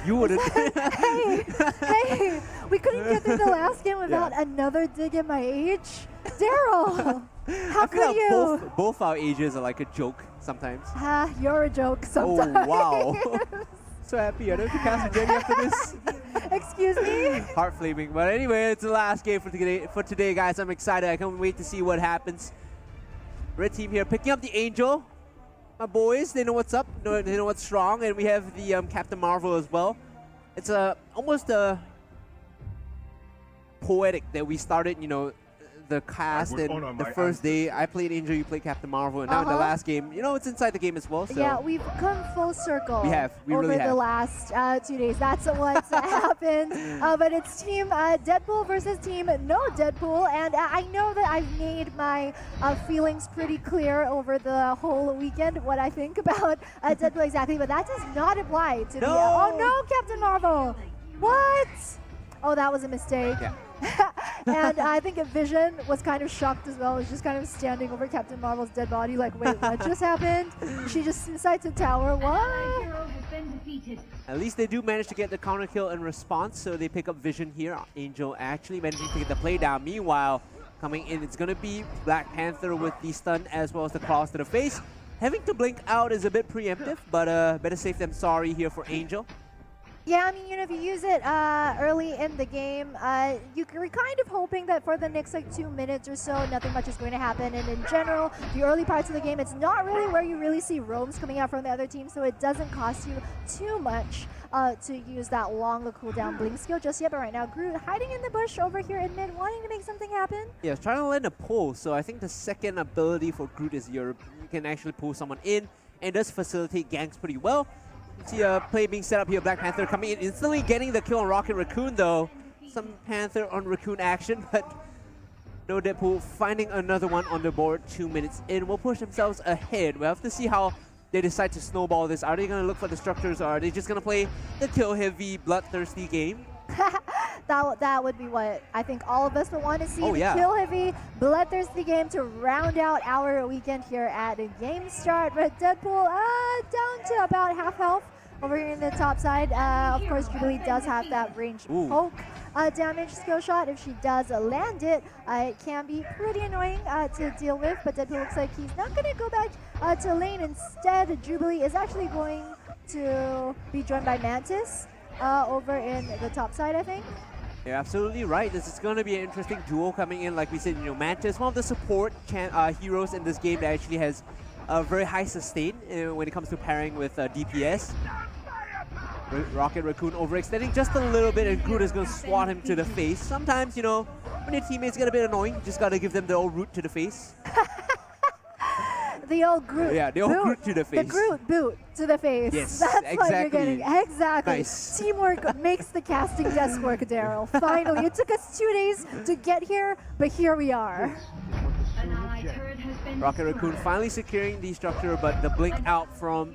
You wouldn't. hey, we couldn't get through the last game without another dig at my age. Daryl, how could you? Both our ages are like a joke sometimes. You're a joke sometimes. Oh, wow. So happy. I don't have to cast a Jenny after this. Excuse me? Heart flaming. But anyway, it's the last game for today, guys. I'm excited. I can't wait to see what happens. Red team here picking up the Angel. My boys, they know what's up. They know what's strong. And we have the Captain Marvel as well. It's almost poetic that we started, the cast and the first day. I played Angel, you played Captain Marvel, and now in the last game, it's inside the game as well. So. Yeah, we've come full circle. We have. We over really the have. last 2 days. That's what's happened. But it's Team Deadpool versus Team No Deadpool, and I know that I've made my feelings pretty clear over the whole weekend what I think about Deadpool exactly, but that does not apply to the. Oh no, Captain Marvel! What? Oh, that was a mistake. Yeah. And I think Vision was kind of shocked as well. Was just kind of standing over Captain Marvel's dead body like, wait, what just happened? She just suicides the tower. What? At least they do manage to get the counter kill in response, so they pick up Vision here. Angel actually managing to get the play down. Meanwhile, coming in, it's going to be Black Panther with the stun as well as the claws to the face. Having to blink out is a bit preemptive, but better safe than sorry here for Angel. Yeah, I mean, you know, if you use it early in the game, you're kind of hoping that for the next like 2 minutes or so, nothing much is going to happen. And in general, the early parts of the game, it's not really where you really see roams coming out from the other team, so it doesn't cost you too much to use that long cooldown blink skill just yet. But right now, Groot hiding in the bush over here in mid, wanting to make something happen. Yeah, trying to land a pull. So I think the second ability for Groot is you can actually pull someone in, and does facilitate ganks pretty well. You see a play being set up here. Black Panther coming in, instantly getting the kill on Rocket Raccoon though. Some Panther on Raccoon action, but no Deadpool finding another one on the board 2 minutes in. Will push themselves ahead. We'll have to see how they decide to snowball this. Are they going to look for the structures, or are they just going to play the kill-heavy, bloodthirsty game? That would be what I think all of us would want to see. Oh, the yeah. kill-heavy, bloodthirsty game to round out our weekend here at Gamestart. But Deadpool down to about half health over here in the top side. Of course, Jubilee does have that ranged poke damage skill shot. If she does land it, it can be pretty annoying to deal with. But Deadpool looks like he's not going to go back to lane. Instead, Jubilee is actually going to be joined by Mantis over in the top side, I think. You're absolutely right. This is going to be an interesting duo coming in. Like we said, you know, Mantis, one of the support heroes in this game that actually has a very high sustain when it comes to pairing with DPS. Rocket Raccoon overextending just a little bit, and Groot is going to swat him to the face. Sometimes, you know, when your teammates get a bit annoying, you just got to give them the old root to the face. The old Groot. Yeah, the old boot. Groot to the face. The Groot boot to the face. Yes, That's exactly. what you're getting. Exactly. Nice. Teamwork makes the casting desk work, Daryl. Finally. It took us 2 days to get here, but here we are. Rocket Raccoon finally securing the structure, but the blink out from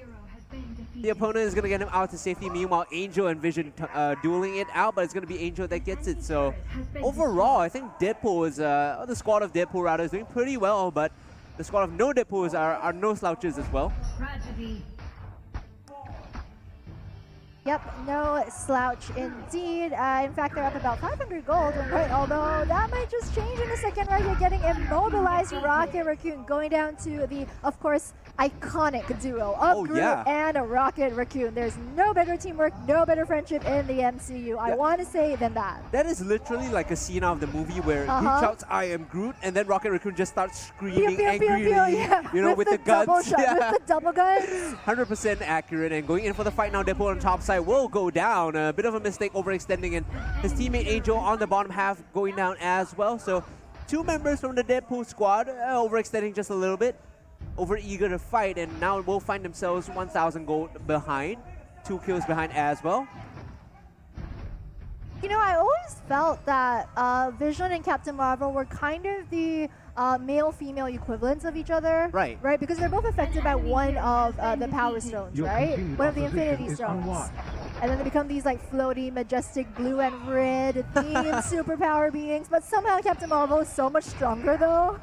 the opponent is going to get him out to safety. Meanwhile, Angel and Vision dueling it out, but it's going to be Angel that gets it. So overall, I think Deadpool is, the squad of Deadpool rather, is doing pretty well, but the squad of no Deadpools are no slouches as well. Yep, no slouch indeed. In fact, they're up about 500 gold, right? Although that might just change in a second, right? You're getting immobilized. Rocket Raccoon going down to the, of course, iconic duo of Groot and a Rocket Raccoon. There's no better teamwork, no better friendship in the MCU. I want to say than that. That is literally like a scene out of the movie where Groot shouts, "I am Groot," and then Rocket Raccoon just starts screaming angrily, you know, with the guns. With the double guns. 100% accurate, and going in for the fight now. Deadpool on the top side will go down. A bit of a mistake overextending, and his teammate Angel on the bottom half going down as well. So 2 members from the Deadpool squad overextending just a little bit, over eager to fight, and now will find themselves 1,000 gold behind, 2 kills behind as well. You know, I always felt that Vision and Captain Marvel were kind of the male-female equivalents of each other. Right. Right, because they're both affected by one of the Power Stones, right? One of the Infinity Stones. And then they become these like floaty, majestic blue and red themed superpower beings. But somehow Captain Marvel is so much stronger though.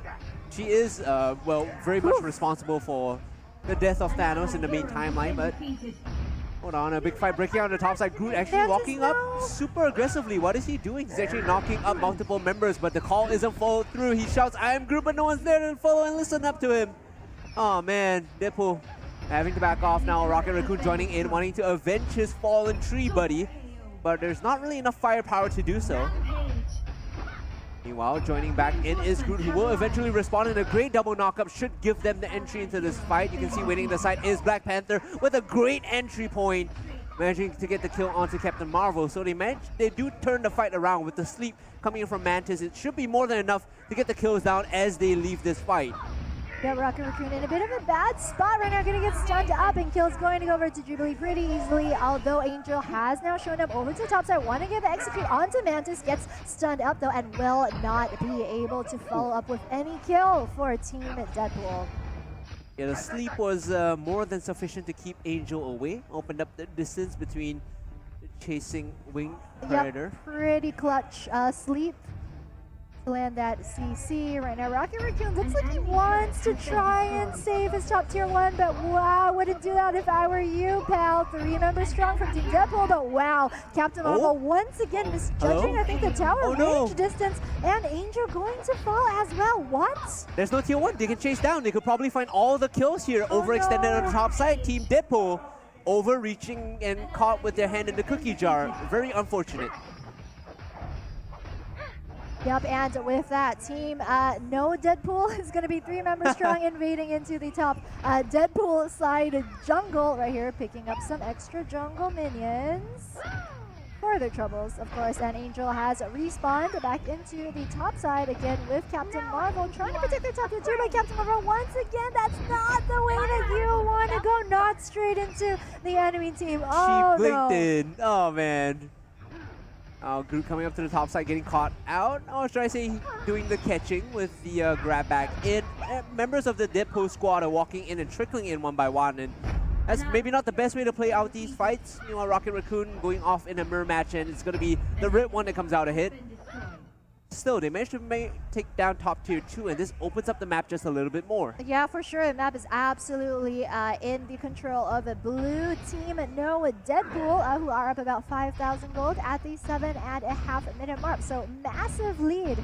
She is, well, very much responsible for the death of Thanos in the main timeline, but hold on, a big fight breaking out on the top side. Groot actually walking up super aggressively. What is he doing? He's actually knocking up multiple members, but the call isn't followed through. He shouts, "I am Groot," but no one's there to follow and listen up to him. Oh man, Deadpool having to back off now. Rocket Raccoon joining in, wanting to avenge his fallen tree buddy, but there's not really enough firepower to do so. Meanwhile, joining back in is Groot, who will eventually respond, and a great double knockup should give them the entry into this fight. You can see waiting the side is Black Panther with a great entry point, managing to get the kill onto Captain Marvel. So they do turn the fight around with the sleep coming in from Mantis. It should be more than enough to get the kills down as they leave this fight. Yeah, Rocket Raccoon in a bit of a bad spot right now, going to get stunned up, and kills going to go over to Jubilee pretty easily, although Angel has now shown up over to the top side, want to get the execute onto Mantis, gets stunned up though, and will not be able to follow up with any kill for Team Deadpool. Yeah, the sleep was more than sufficient to keep Angel away, opened up the distance between the chasing Winged Predator. Yep, pretty clutch sleep. land that CC right now. Rocket Raccoon looks like he wants to try and save his top tier 1, but wow, wouldn't do that if I were you, pal. 3 members strong from Team Deadpool, but wow, Captain Marvel once again misjudging, I think, the tower range distance, and Angel going to fall as well. What? There's no tier 1. They can chase down. They could probably find all the kills here. Overextended on the top side. Team Deadpool overreaching and caught with their hand in the cookie jar. Very unfortunate. Yep, and with that, Team No Deadpool is going to be 3 members strong, invading into the top Deadpool side jungle right here, picking up some extra jungle minions for their troubles, of course. And Angel has respawned back into the top side again with Captain Marvel, trying to protect their top tier 2, but Captain Marvel, once again, that's not the way that you want to go, not straight into the enemy team. Oh, she blinked in. Oh, man. Groot coming up to the top side, getting caught out. Or should I say, doing the catching with the grab back in. Members of the Deadpool squad are walking in and trickling in one by one. And that's maybe not the best way to play out these fights. You know, Rocket Raccoon going off in a mirror match, and it's going to be the red one that comes out ahead. Still, they managed to take down top tier 2, and this opens up the map just a little bit more. Yeah, for sure. The map is absolutely in the control of the blue team. No Deadpool, who are up about 5,000 gold at the 7.5 minute mark. So massive lead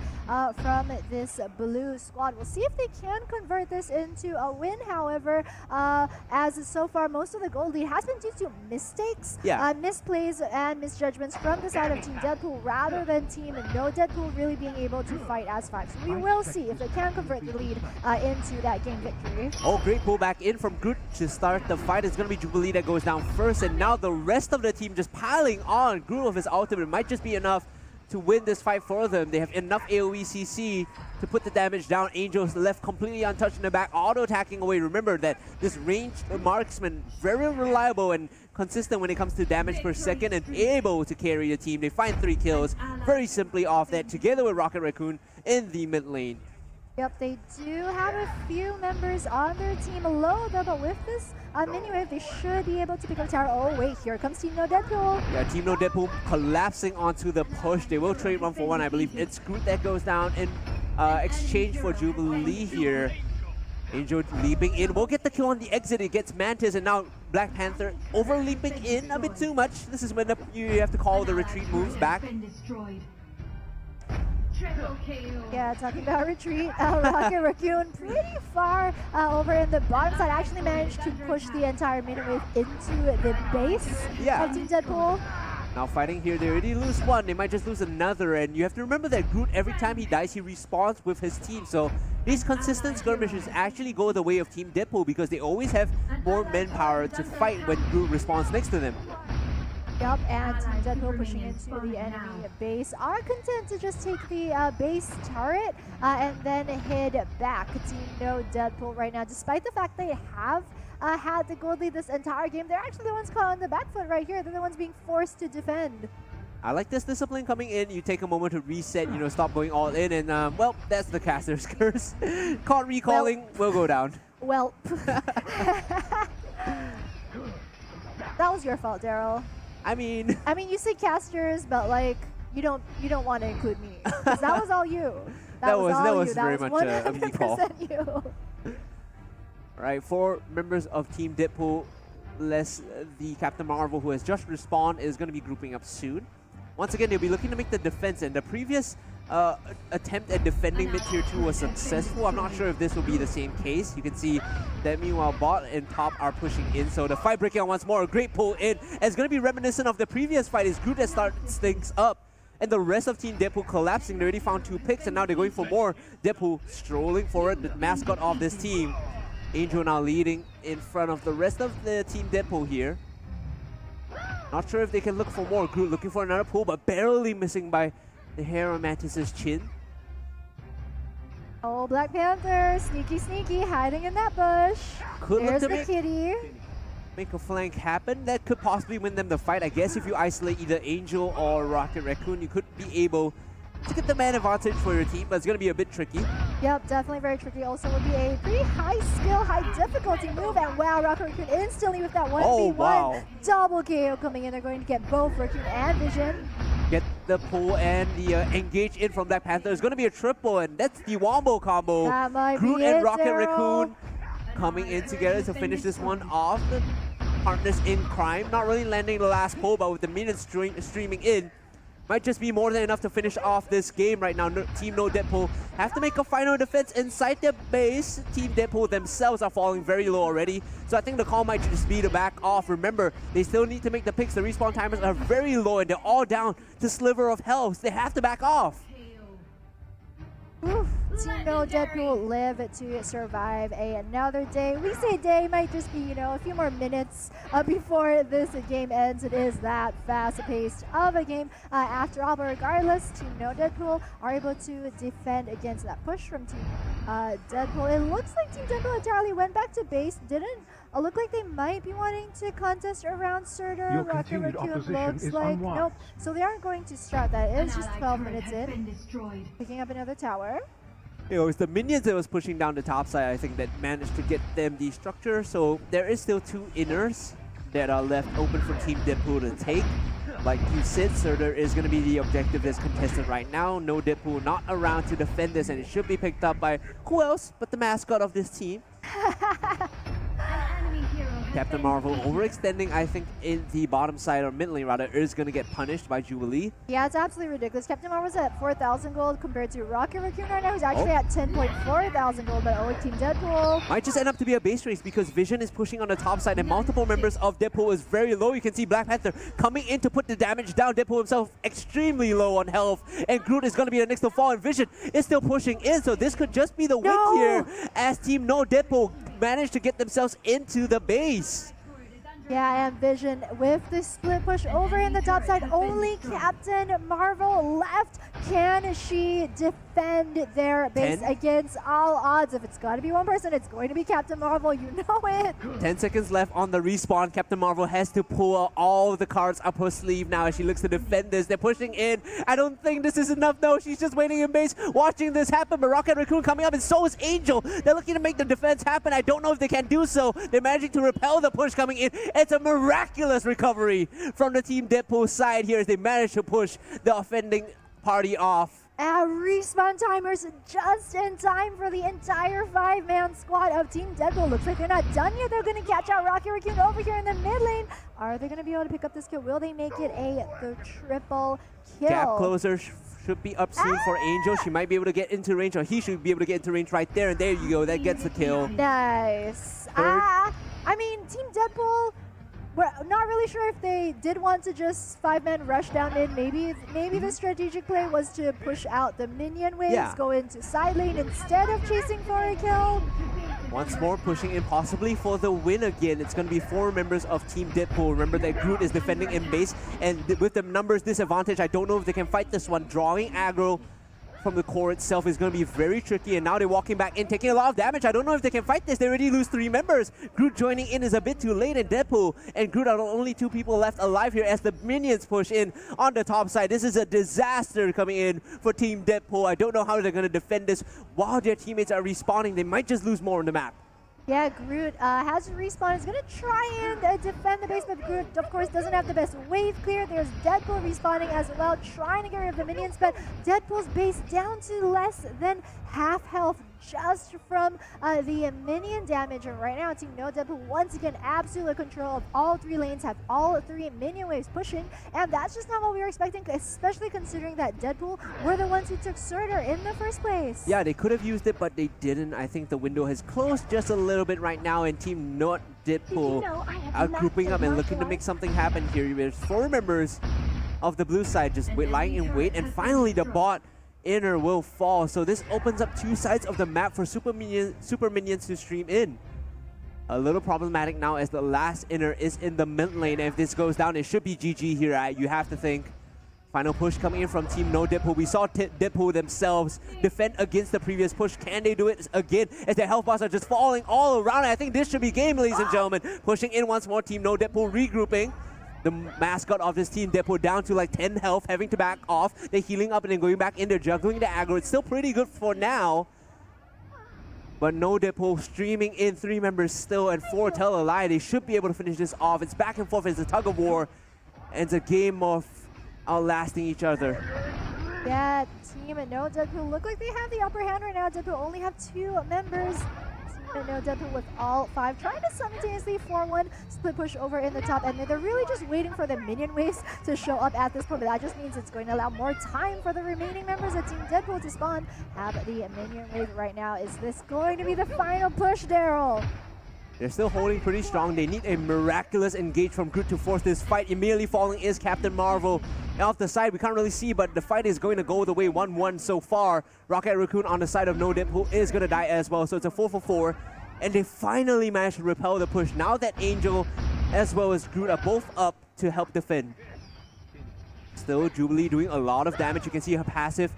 from this blue squad. We'll see if they can convert this into a win, however, as so far most of the gold lead has been due to mistakes, misplays, and misjudgments from the side of Team Deadpool rather than Team No Deadpool really being able to fight as five. So we will see if they can convert the lead into that game victory. Oh, great pullback in from Groot to start the fight. It's going to be Jubilee that goes down first, and now the rest of the team just piling on. Groot with his ultimate might just be enough to win this fight for them. They have enough AoE CC to put the damage down. Angel's left completely untouched in the back, auto-attacking away. Remember that this ranged marksman, very reliable and consistent when it comes to damage per second, and able to carry the team. They find 3 kills very simply off that, together with Rocket Raccoon in the mid lane. Yep, they do have a few members on their team low though, but with this mini-wave, they should be able to pick up tower. Oh wait, here comes Team No Deadpool. Yeah, Team No Deadpool collapsing onto the push. They will trade 1-for-1, I believe. It's Groot that goes down in exchange for Jubilee here. Angel leaping in, will get the kill on the exit. It gets Mantis, and now Black Panther over leaping in a bit too much. This is when you have to call the retreat moves back. Yeah, talking about retreat, Rocket Raccoon pretty far over in the bottom side. Actually managed to push the entire mini-wave into the base of Team Deadpool. Now fighting here, they already lose one, they might just lose another, and you have to remember that Groot, every time he dies, he respawns with his team. So these consistent skirmishes actually go the way of Team Deadpool because they always have more manpower to fight when Groot respawns next to them. Yup, and Team Deadpool pushing into the enemy base are content to just take the base turret and then head back. Team No Deadpool right now, despite the fact they have had the gold lead this entire game, they're actually the ones caught on the back foot right here. They're the ones being forced to defend. I like this discipline coming in. You take a moment to reset, you know, stop going all in, and well, that's the caster's curse. Caught recalling, will go down. Well, that was your fault, Daryl. I mean, you say casters, but like you don't want to include me. 'Cause that was all you. That was very That was much a me call. 100% you. Right, 4 members of Team Deadpool, less the Captain Marvel, who has just respawned, is going to be grouping up soon. Once again, they'll be looking to make the defense, and the previous attempt at defending mid-tier 2 was successful. I'm not sure if this will be the same case. You can see that meanwhile bot and top are pushing in, so the fight breaking out once more. A great pull in. And it's going to be reminiscent of the previous fight. It's Groot that starts things up, and the rest of Team Deadpool collapsing. They already found 2 picks, and now they're going for more. Deadpool strolling forward, the mascot of this team. Angel now leading in front of the rest of the Team Deadpool here. Not sure if they can look for more. Groot looking for another pull, but barely missing by the hair on Mantis' chin. Oh, Black Panther, sneaky, hiding in that bush. There's the kitty. Make a flank happen. That could possibly win them the fight. I guess if you isolate either Angel or Rocket Raccoon, you could be able to get the man advantage for your team, but it's going to be a bit tricky. Yep, definitely very tricky. Also would be a pretty high skill, high difficulty move, and wow, Rocket Raccoon instantly with that 1v1 double KO coming in. They're going to get both Raccoon and Vision. Get the pull and the engage in from Black Panther. It's going to be a triple, and that's the wombo combo. That might Groot be and it, Rocket Zero. Raccoon coming in together to finish this one off. The partners in crime, not really landing the last pull, but with the minions streaming in, might just be more than enough to finish off this game right now. Team No Deadpool have to make a final defense inside their base. Team Deadpool themselves are falling very low already, so I think the call might just be to back off. Remember, they still need to make the picks. The respawn timers are very low, and they're all down to sliver of health. They have to back off. Oof. Team No Deadpool live to survive another day. We say day, might just be, a few more minutes before this game ends. It is that fast-paced of a game after all, but regardless, Team No Deadpool are able to defend against that push from Team Deadpool. It looks like Team Deadpool entirely went back to base, didn't look like they might be wanting to contest around Surtur. Rocket Raccoon looks like nope. So they aren't going to start that. It is just 12 minutes in. Picking up another tower. It was the minions that was pushing down the top side, I think, that managed to get them the structure. So there is still 2 inners that are left open for Team Deadpool to take. Like you said, Surtur is going to be the objective that's contested right now. No Deadpool not around to defend this, and it should be picked up by who else but the mascot of this team. Captain Marvel overextending, I think, in the bottom side, or mid lane rather, is going to get punished by Jubilee. Yeah, it's absolutely ridiculous. Captain Marvel's at 4,000 gold compared to Rocket Raccoon right now, who's actually at 10.4 thousand gold, but Team Deadpool. Might just end up to be a base race because Vision is pushing on the top side and multiple members of Deadpool is very low. You can see Black Panther coming in to put the damage down. Deadpool himself extremely low on health, and Groot is going to be the next to fall, and Vision is still pushing in, so this could just be the win here as Team No Deadpool managed to get themselves into the base. Yeah, and Vision with the split push over in the top side. Only Captain Marvel left. Can she defend their base against all odds? If it's got to be one person, it's going to be Captain Marvel. You know it. 10 seconds left on the respawn. Captain Marvel has to pull all the cards up her sleeve now as she looks to defend this. They're pushing in. I don't think this is enough. No, she's just waiting in base, watching this happen. But Rocket Raccoon coming up, and so is Angel. They're looking to make the defense happen. I don't know if they can do so. They're managing to repel the push coming in. It's a miraculous recovery from the Team Deadpool side here as they manage to push the offending party off. Respawn timers just in time for the entire 5-man squad of Team Deadpool. Looks like they're not done yet. They're going to catch out Rocket Raccoon over here in the mid lane. Are they going to be able to pick up this kill? Will they make it the triple kill? Gap closer should be up soon for Angel. She might be able to get into range, or he should be able to get into range right there. And there you go. That gets the kill. Nice. I mean, Team Deadpool, we're not really sure if they did want to just 5-man rush down in. Maybe the strategic play was to push out the minion waves, go into side lane instead of chasing for a kill. Once more pushing in possibly for the win again. It's going to be 4 members of Team Deadpool. Remember that Groot is defending in base, and with the numbers disadvantage, I don't know if they can fight this one. Drawing aggro from the core itself is going to be very tricky, and now they're walking back in, taking a lot of damage. I don't know if they can fight this. They already lose 3 members. Groot joining in is a bit too late, and Deadpool and Groot are the only 2 people left alive here as the minions push in on the top side. This is a disaster coming in for Team Deadpool. I don't know how they're going to defend this while their teammates are respawning. They might just lose more on the map. Yeah, Groot has to respawn. He's going to try and defend the base, but Groot, of course, doesn't have the best wave clear. There's Deadpool respawning as well, trying to get rid of the minions, but Deadpool's base down to less than half health just from the minion damage. And right now, Team No Deadpool once again absolute control of all 3 lanes, have all 3 minion waves pushing, and that's just not what we were expecting, especially considering that Deadpool were the ones who took Surtur in the first place. Yeah, they could have used it, but they didn't. I think the window has closed just a little bit right now, and Team No Deadpool are grouping up and looking to make something happen here. There's 4 members of the blue side just lying in wait, and finally the bot inner will fall. So this opens up 2 sides of the map for super minions to stream in. A little problematic now as the last inner is in the mid lane. If this goes down, it should be GG here, you have to think. Final push coming in from Team No Deadpool. We saw Deadpool themselves defend against the previous push. Can they do it again as their health bars are just falling all around? I think this should be game, ladies and gentlemen. Pushing in once more, Team No Deadpool regrouping. The mascot of this team, Deadpool, down to like 10 health, having to back off. They're healing up and then going back in. They're juggling the aggro. It's still pretty good for now. But No Deadpool streaming in, 3 members still, and 4 tell a lie. They should be able to finish this off. It's back and forth. It's a tug of war. And it's a game of outlasting each other. Yeah, Team No Deadpool look like they have the upper hand right now. Deadpool only have 2 members. Team No Deadpool with all 5 trying to simultaneously 4-1 split push over in the top, and they're really just waiting for the minion waves to show up at this point, but that just means it's going to allow more time for the remaining members of Team Deadpool to spawn. Have the minion wave right now. Is this going to be the final push, Daryl? They're still holding pretty strong. They need a miraculous engage from Groot to force this fight. Immediately falling is Captain Marvel. Off the side, we can't really see, but the fight is going to go the way 1-1 so far. Rocket Raccoon on the side of No Deadpool is going to die as well, so it's a 4-for-4. And they finally managed to repel the push. Now that Angel as well as Groot are both up to help defend. Still, Jubilee doing a lot of damage. You can see her passive.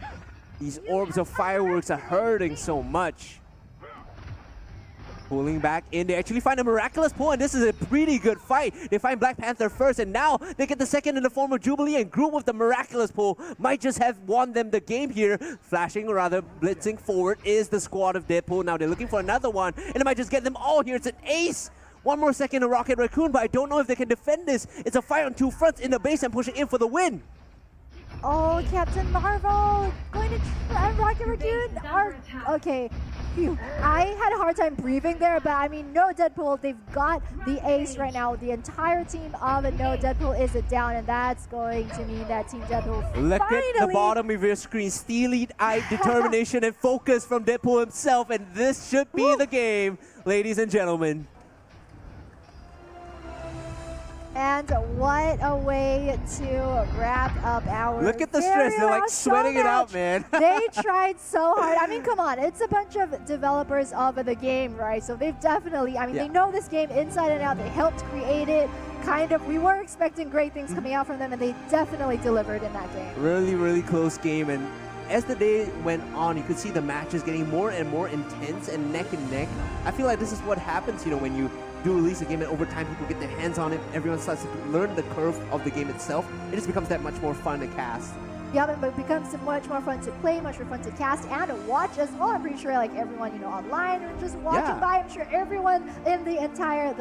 These orbs of fireworks are hurting so much. Pulling back in, they actually find a miraculous pull, and this is a pretty good fight. They find Black Panther first, and now they get the second in the form of Jubilee, and Groot with the miraculous pull might just have won them the game here. Flashing, or rather blitzing forward, is the squad of Deadpool. Now they're looking for another one, and it might just get them all here. It's an ace. One more second to Rocket Raccoon, but I don't know if they can defend this. It's a fight on 2 fronts in the base and pushing in for the win. Oh, Captain Marvel going to try Rocket Raccoon. Okay, phew. I had a hard time breathing there, but I mean, No Deadpool, they've got the ace right now. The entire team of No Deadpool is down, and that's going to mean that Team Deadpool Look finally... at the bottom of your screen. Steely-eyed determination and focus from Deadpool himself, and this should be the game, ladies and gentlemen. And what a way to wrap up our Look at the stress. They're like sweating it out, man. They tried so hard. I mean, come on. It's a bunch of developers of the game, right? So they've definitely, I mean, they know this game inside and out. They helped create it. Kind of, we were expecting great things coming out from them, and they definitely delivered in that game. Really, really close game. And as the day went on, you could see the matches getting more and more intense and neck and neck. I feel like this is what happens, you know, when you do release a game and over time people get their hands on it, everyone starts to learn the curve of the game itself. It just becomes that much more fun to cast. Yeah, but it becomes much more fun to play, much more fun to cast and watch as well. I'm pretty sure like everyone, you know, online or just watching by, I'm sure everyone in the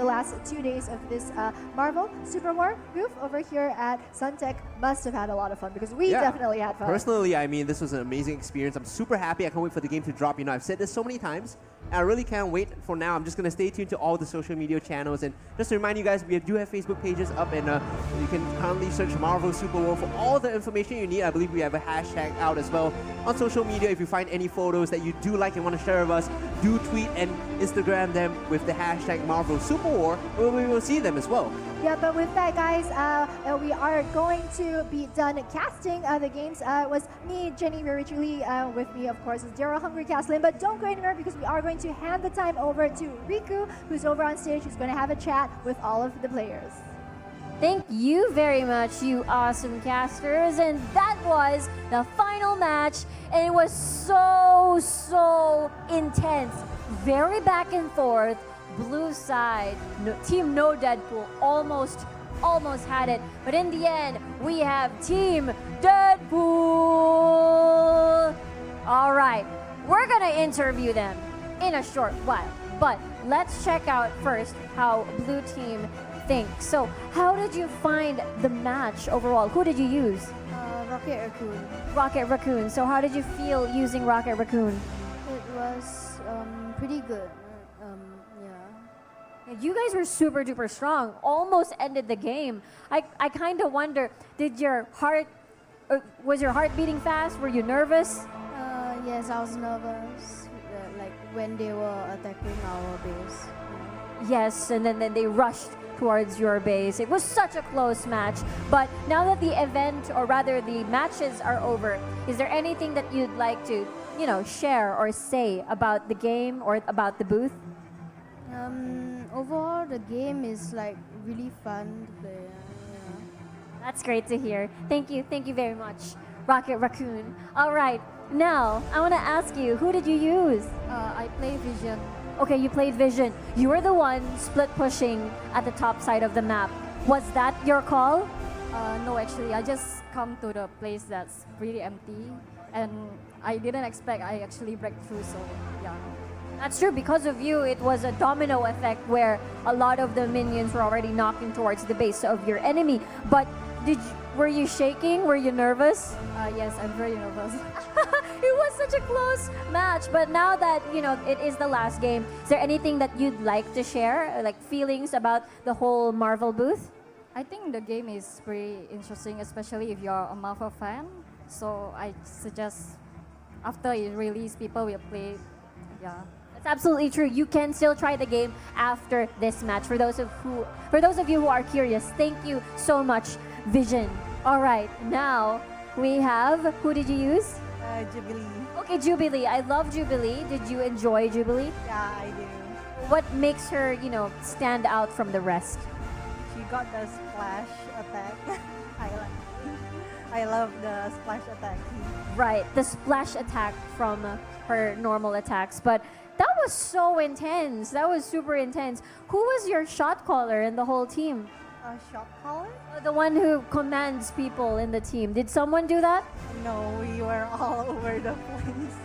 last 2 days of this Marvel Super War booth over here at Suntec must have had a lot of fun, because we definitely had fun. Personally, I mean, this was an amazing experience. I'm super happy. I can't wait for the game to drop. You know, I've said this so many times, and I really can't wait for now. I'm just going to stay tuned to all the social media channels. And just to remind you guys, we do have Facebook pages up, and you can currently search Marvel Super War for all the information you need. I believe we have a hashtag out as well on social media. If you find any photos that you do like and want to share with us, do tweet and Instagram them with the hashtag Marvel Super War, where we will see them as well. Yeah, but with that, guys, we are going to be done casting the games. It was me, Jenny, very truly. With me, of course, is Daryl Hungry Castlin. But don't go anywhere, because we are going to hand the time over to Riku, who's over on stage, who's going to have a chat with all of the players. Thank you very much, you awesome casters. And that was the final match. And it was so intense. Very back and forth. Blue side, Team No Deadpool almost had it. But in the end, we have Team Deadpool. All right, we're going to interview them in a short while. But let's check out first how Blue Team thinks. So how did you find the match overall? Who did you use? Rocket Raccoon. Rocket Raccoon. So how did you feel using Rocket Raccoon? It was pretty good. You guys were super duper strong. Almost ended the game. I kind of wonder, was your heart beating fast? Were you nervous? Yes, I was nervous. Like when they were attacking our base. Yes, and then they rushed towards your base. It was such a close match. But now that the event, or rather the matches are over, is there anything that you'd like to, you know, share or say about the game or about the booth? Overall, the game is like really fun to play. That's great to hear. Thank you very much, Rocket Raccoon. All right, now I want to ask you, who did you use? I play Vision. Okay, you played Vision. You were the one split pushing at the top side of the map. Was that your call? No, actually, I just come to the place that's really empty, and I didn't expect I actually break through. So yeah. That's true. Because of you, it was a domino effect where a lot of the minions were already knocking towards the base of your enemy. But Were you shaking? Were you nervous? Yes, I'm very nervous. It was such a close match, but now that it is the last game, is there anything that you'd like to share, like feelings about the whole Marvel booth? I think the game is pretty interesting, especially if you're a Marvel fan. So I suggest after it release, people will play. Yeah. That's absolutely true. You can still try the game after this match. For those of you who are curious, thank you so much, Vision. All right, now we have, who did you use? Jubilee. Okay, Jubilee. I love Jubilee. Did you enjoy Jubilee? Yeah, I do. What makes her, stand out from the rest? She got the splash attack. I love the splash attack. Right, the splash attack from her normal attacks. But that was so intense. That was super intense. Who was your shot caller in the whole team? A shot caller? The one who commands people in the team. Did someone do that? No, we were all over the place.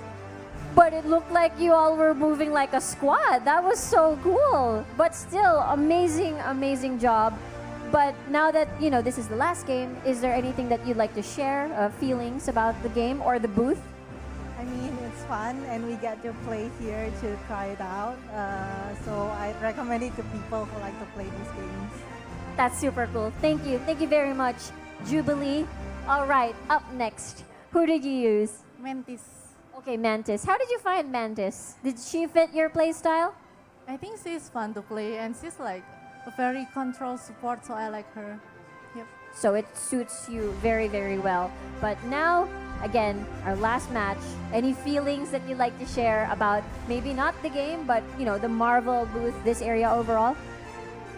But it looked like you all were moving like a squad. That was so cool. But still, amazing, amazing job. But now that, this is the last game, is there anything that you'd like to share, feelings about the game or the booth? I mean, it's fun and we get to play here to try it out. So I recommend it to people who like to play these games. That's super cool. Thank you. Thank you very much, Jubilee. All right, up next. Who did you use? Mantis. Okay, Mantis. How did you find Mantis? Did she fit your play style? I think she's fun to play and she's like a very control support, so I like her. Yep. So it suits you very, very well. But now, again, our last match. Any feelings that you'd like to share about maybe not the game, but the Marvel booth, this area overall?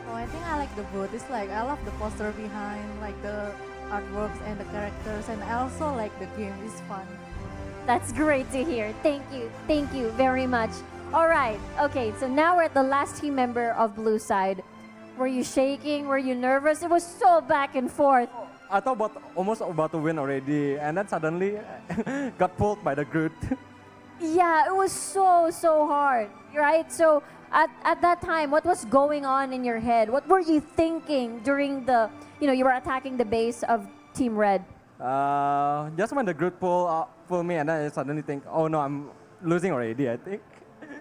Oh, I think I like the booth. It's like I love the poster behind, like the artworks and the characters, and I also like the game. It's fun. That's great to hear. Thank you. Thank you very much. All right. Okay, so now we're at the last team member of Blue Side. Were you shaking? Were you nervous? It was so back and forth. I thought almost about to win already, and then suddenly got pulled by the Groot. Yeah, it was so hard, right? So at that time, what was going on in your head? What were you thinking during you were attacking the base of Team Red? Just when the Groot pulled me, and then I suddenly think, oh no, I'm losing already, I think.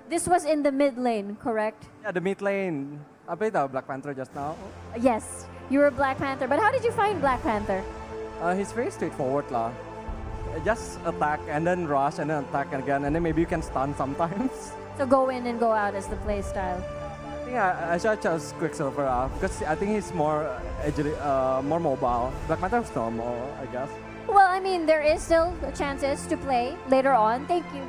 This was in the mid lane, correct? Yeah, the mid lane. I played the Black Panther just now. Yes, you were Black Panther. But how did you find Black Panther? He's very straightforward lah. Just attack and then rush and then attack again, and then maybe you can stun sometimes. So go in and go out as the play style. I think I should choose Quicksilver because I think he's more more mobile. Black Panther's normal, I guess. Well, I mean, there is still chances to play later on. Thank you.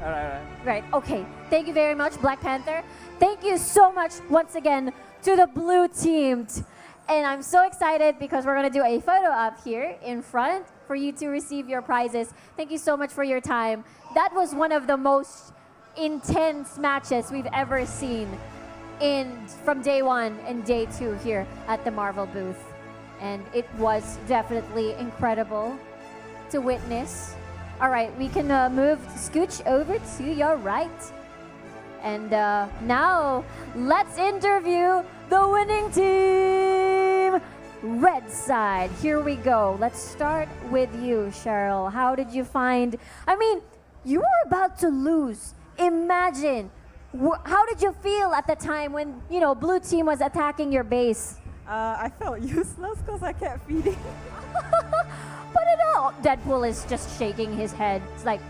All right. Right, okay. Thank you very much, Black Panther. Thank you so much once again to the blue team. And I'm so excited because we're going to do a photo up here in front for you to receive your prizes. Thank you so much for your time. That was one of the most intense matches we've ever seen from day one and day two here at the Marvel booth. And it was definitely incredible to witness. All right, we can scooch over to your right. And now, let's interview the winning team, Red Side. Here we go. Let's start with you, Cheryl. How did you find, you were about to lose. Imagine, how did you feel at the time when, blue team was attacking your base? I felt useless because I kept feeding. But Deadpool is just shaking his head. It's like,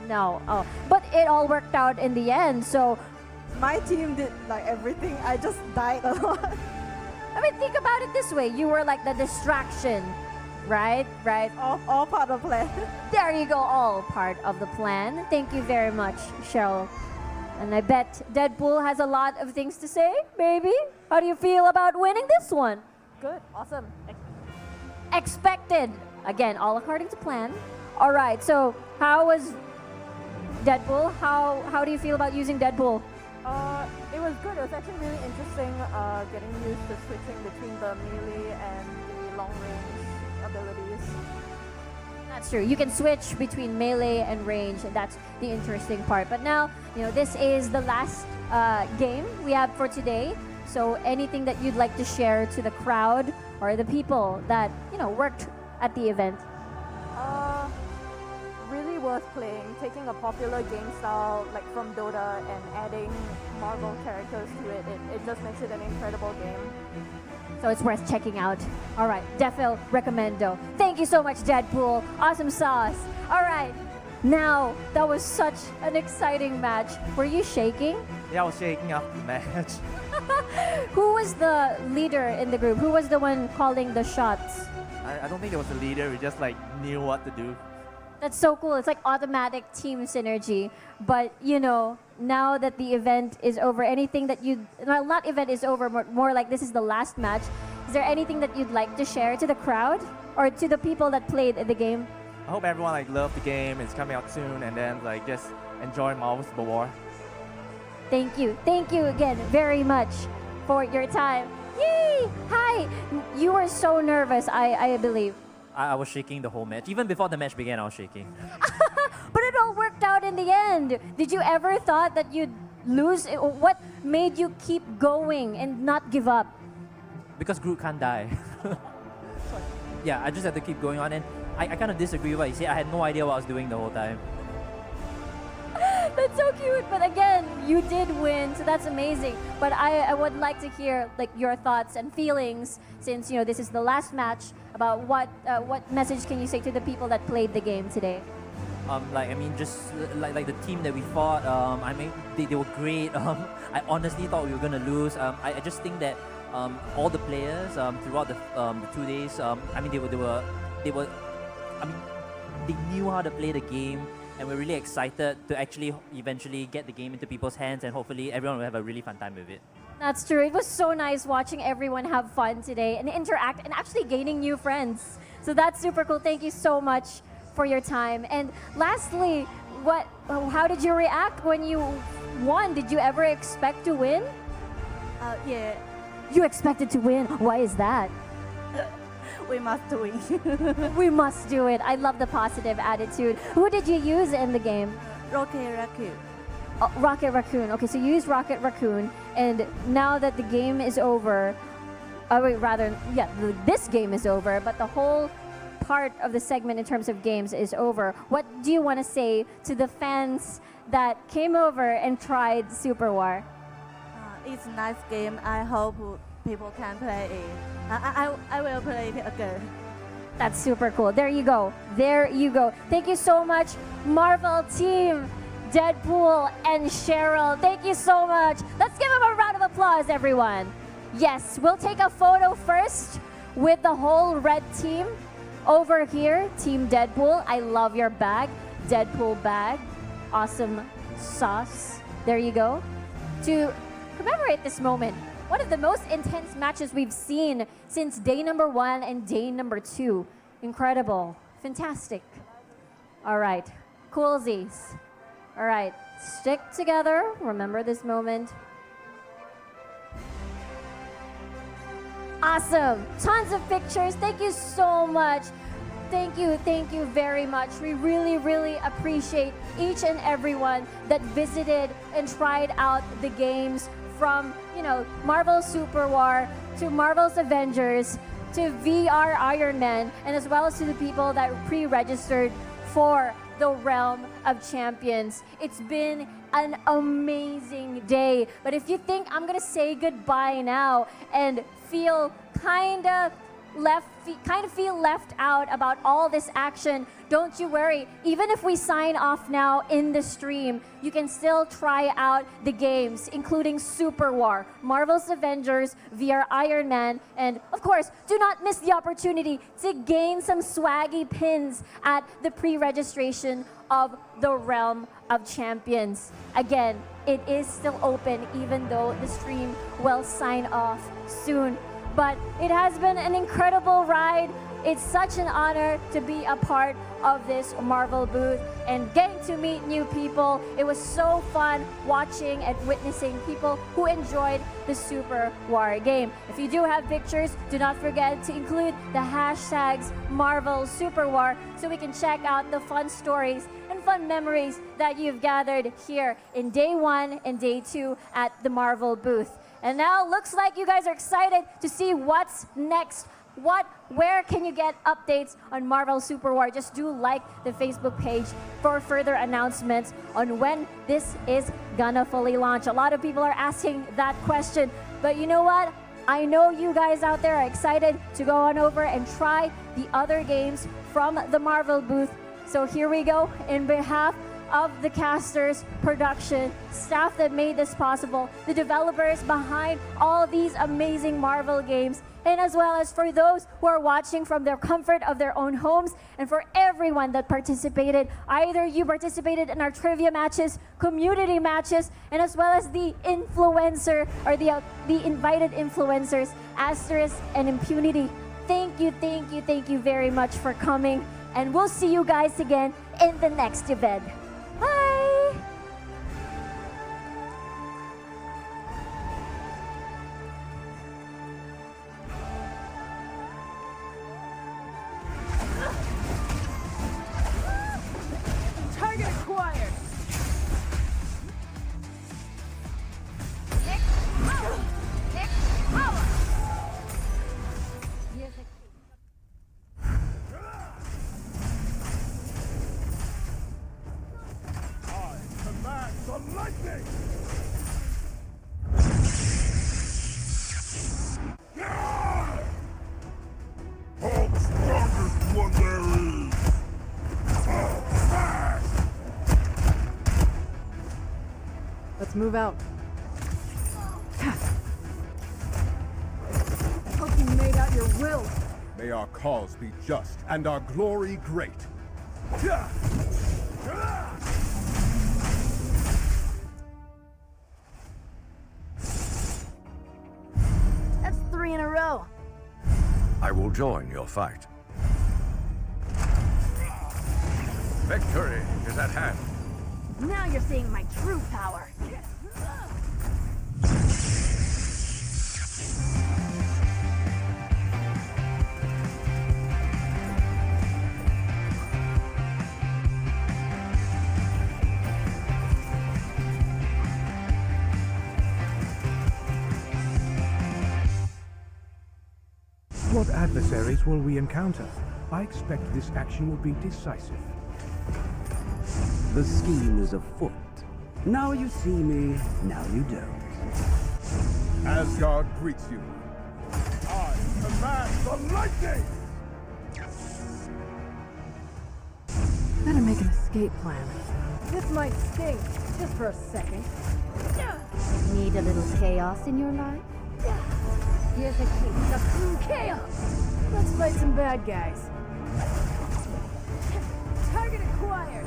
no. Oh, but it all worked out in the end. So my team did like everything. I just died a lot. Think about it this way. You were like the distraction, right? Right. All part of the plan. There you go. All part of the plan. Thank you very much, Cheryl. And I bet Deadpool has a lot of things to say. Maybe. How do you feel about winning this one? Good. Awesome. Expected. Again, all according to plan. All right, so how was Deadpool? How do you feel about using Deadpool? It was good. It was actually really interesting getting used to switching between the melee and the long range abilities. That's true. You can switch between melee and range, and that's the interesting part. But now, this is the last game we have for today. So anything that you'd like to share to the crowd or the people that worked at the event? Really worth playing. Taking a popular game style like from Dota and adding Marvel characters to it, it just makes it an incredible game. So it's worth checking out. All right, defo recommendo. Thank you so much, Deadpool. Awesome sauce. All right, now that was such an exciting match. Were you shaking? Yeah, I was shaking after the match. Who was the leader in the group? Who was the one calling the shots? I don't think there was a leader. We just like knew what to do. That's so cool. It's like automatic team synergy. But now that the event is over, anything that not event is over, more like this is the last match. Is there anything that you'd like to share to the crowd or to the people that played the game? I hope everyone like loved the game. It's coming out soon, and then like just enjoy Marvel Super War. Thank you again very much for your time. Yay! Hi! You were so nervous, I believe. I was shaking the whole match. Even before the match began, I was shaking. But it all worked out in the end. Did you ever thought that you'd lose? What made you keep going and not give up? Because Groot can't die. Yeah, I just had to keep going on, and I kind of disagree with what you said. I had no idea what I was doing the whole time. That's so cute. But again, you did win, so that's amazing. But I would like to hear like your thoughts and feelings, since this is the last match. About what message can you say to the people that played the game today? Just like the team that we fought. They were great. I honestly thought we were gonna lose. I just think that all the players throughout the 2 days. They knew how to play the game. And we're really excited to actually eventually get the game into people's hands, and hopefully everyone will have a really fun time with it. That's true. It was so nice watching everyone have fun today and interact and actually gaining new friends. So that's super cool. Thank you so much for your time. And lastly, how did you react when you won? Did you ever expect to win? Yeah. You expected to win. Why is that? We must win. We must do it. I love the positive attitude. Who did you use in the game? Rocket Raccoon. Oh, Rocket Raccoon. Okay, so you used Rocket Raccoon, and now that the game is over, this game is over, but the whole part of the segment in terms of games is over. What do you want to say to the fans that came over and tried Super War? It's a nice game. I hope people can play it. I will play it again. That's super cool. There you go. Thank you so much, Marvel team, Deadpool and Cheryl. Thank you so much. Let's give them a round of applause, everyone. Yes, we'll take a photo first with the whole red team. Over here, Team Deadpool. I love your bag. Deadpool bag. Awesome sauce. There you go. To commemorate this moment, one of the most intense matches we've seen since day number 1 and day number 2. Incredible. Fantastic. All right. Coolsies. All right. Stick together. Remember this moment. Awesome. Tons of pictures. Thank you so much. Thank you very much. We really appreciate each and everyone that visited and tried out the games, from Marvel Super War to Marvel's Avengers to VR Iron Man, and as well as to the people that pre-registered for the Realm of Champions. It's been an amazing day. But if you think I'm gonna say goodbye now and feel kind of left out about all this action, don't you worry. Even if we sign off now in the stream, you can still try out the games, including Super War, Marvel's Avengers, VR Iron Man, and of course, do not miss the opportunity to gain some swaggy pins at the pre-registration of the Realm of Champions. Again, it is still open even though the stream will sign off soon. But it has been an incredible ride. It's such an honor to be a part of this Marvel booth and getting to meet new people. It was so fun watching and witnessing people who enjoyed the Super War game. If you do have pictures, do not forget to include the hashtags Marvel Super War so we can check out the fun stories and fun memories that you've gathered here in day 1 and day 2 at the Marvel booth. And now looks like you guys are excited to see what's next Where can you get updates on Marvel Super War? Just do like the Facebook page for further announcements on when this is gonna fully launch. A lot of people are asking that question, but you know what? I know you guys out there are excited to go on over and try the other games from the Marvel booth. So here we go. In behalf of the casters, production, staff that made this possible, the developers behind all these amazing Marvel games, and as well as for those who are watching from the comfort of their own homes, and for everyone that participated. Either you participated in our trivia matches, community matches, and as well as the influencer or the invited influencers, Asterisk and Impunity. Thank you very much for coming, and we'll see you guys again in the next event. Bye! Target acquired! Let's move out. Hope you made out your will. May our cause be just and our glory great. That's 3 in a row. I will join your fight. Victory is at hand. Now you're seeing my true power. What adversaries will we encounter? I expect this action will be decisive. The scheme is afoot. Now you see me, now you don't. Asgard greets you. I command the lightning! Better make an escape plan. This might sting, just for a second. Need a little chaos in your life? Here's a case of true chaos. Let's fight some bad guys. Target acquired.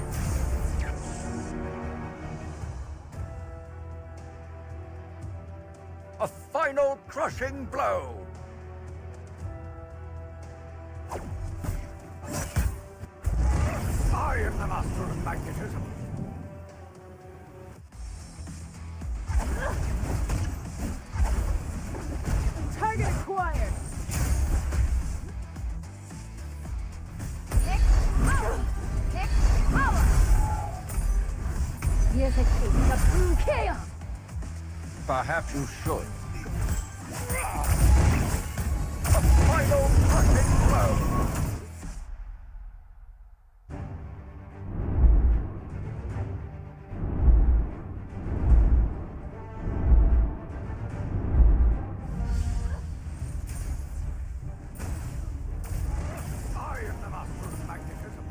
A final crushing blow! I am the master of magnetism. Target acquired. Here's a case of true chaos. Perhaps you should. A final crushing blow! I am the master of magnetism.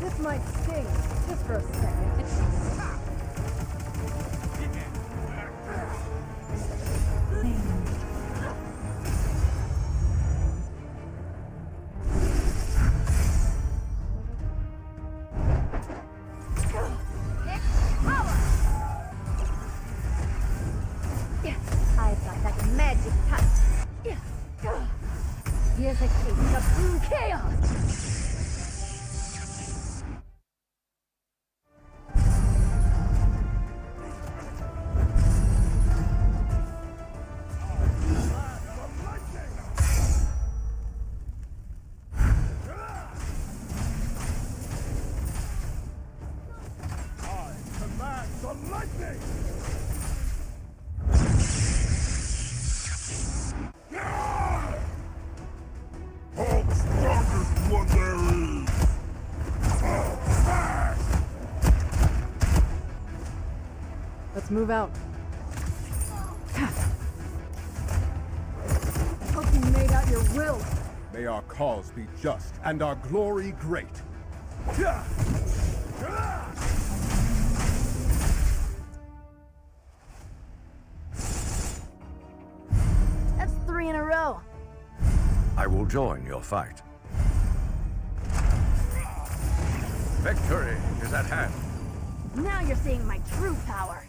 This might sting, just for a second. I've got that magic touch. Here's a taste of true chaos. Command the lightning! Oh, the strongest one there is! Let's move out. Hope you made out your will. May our cause be just and our glory great. That's 3 in a row. I will join your fight. Victory is at hand. Now you're seeing my true power.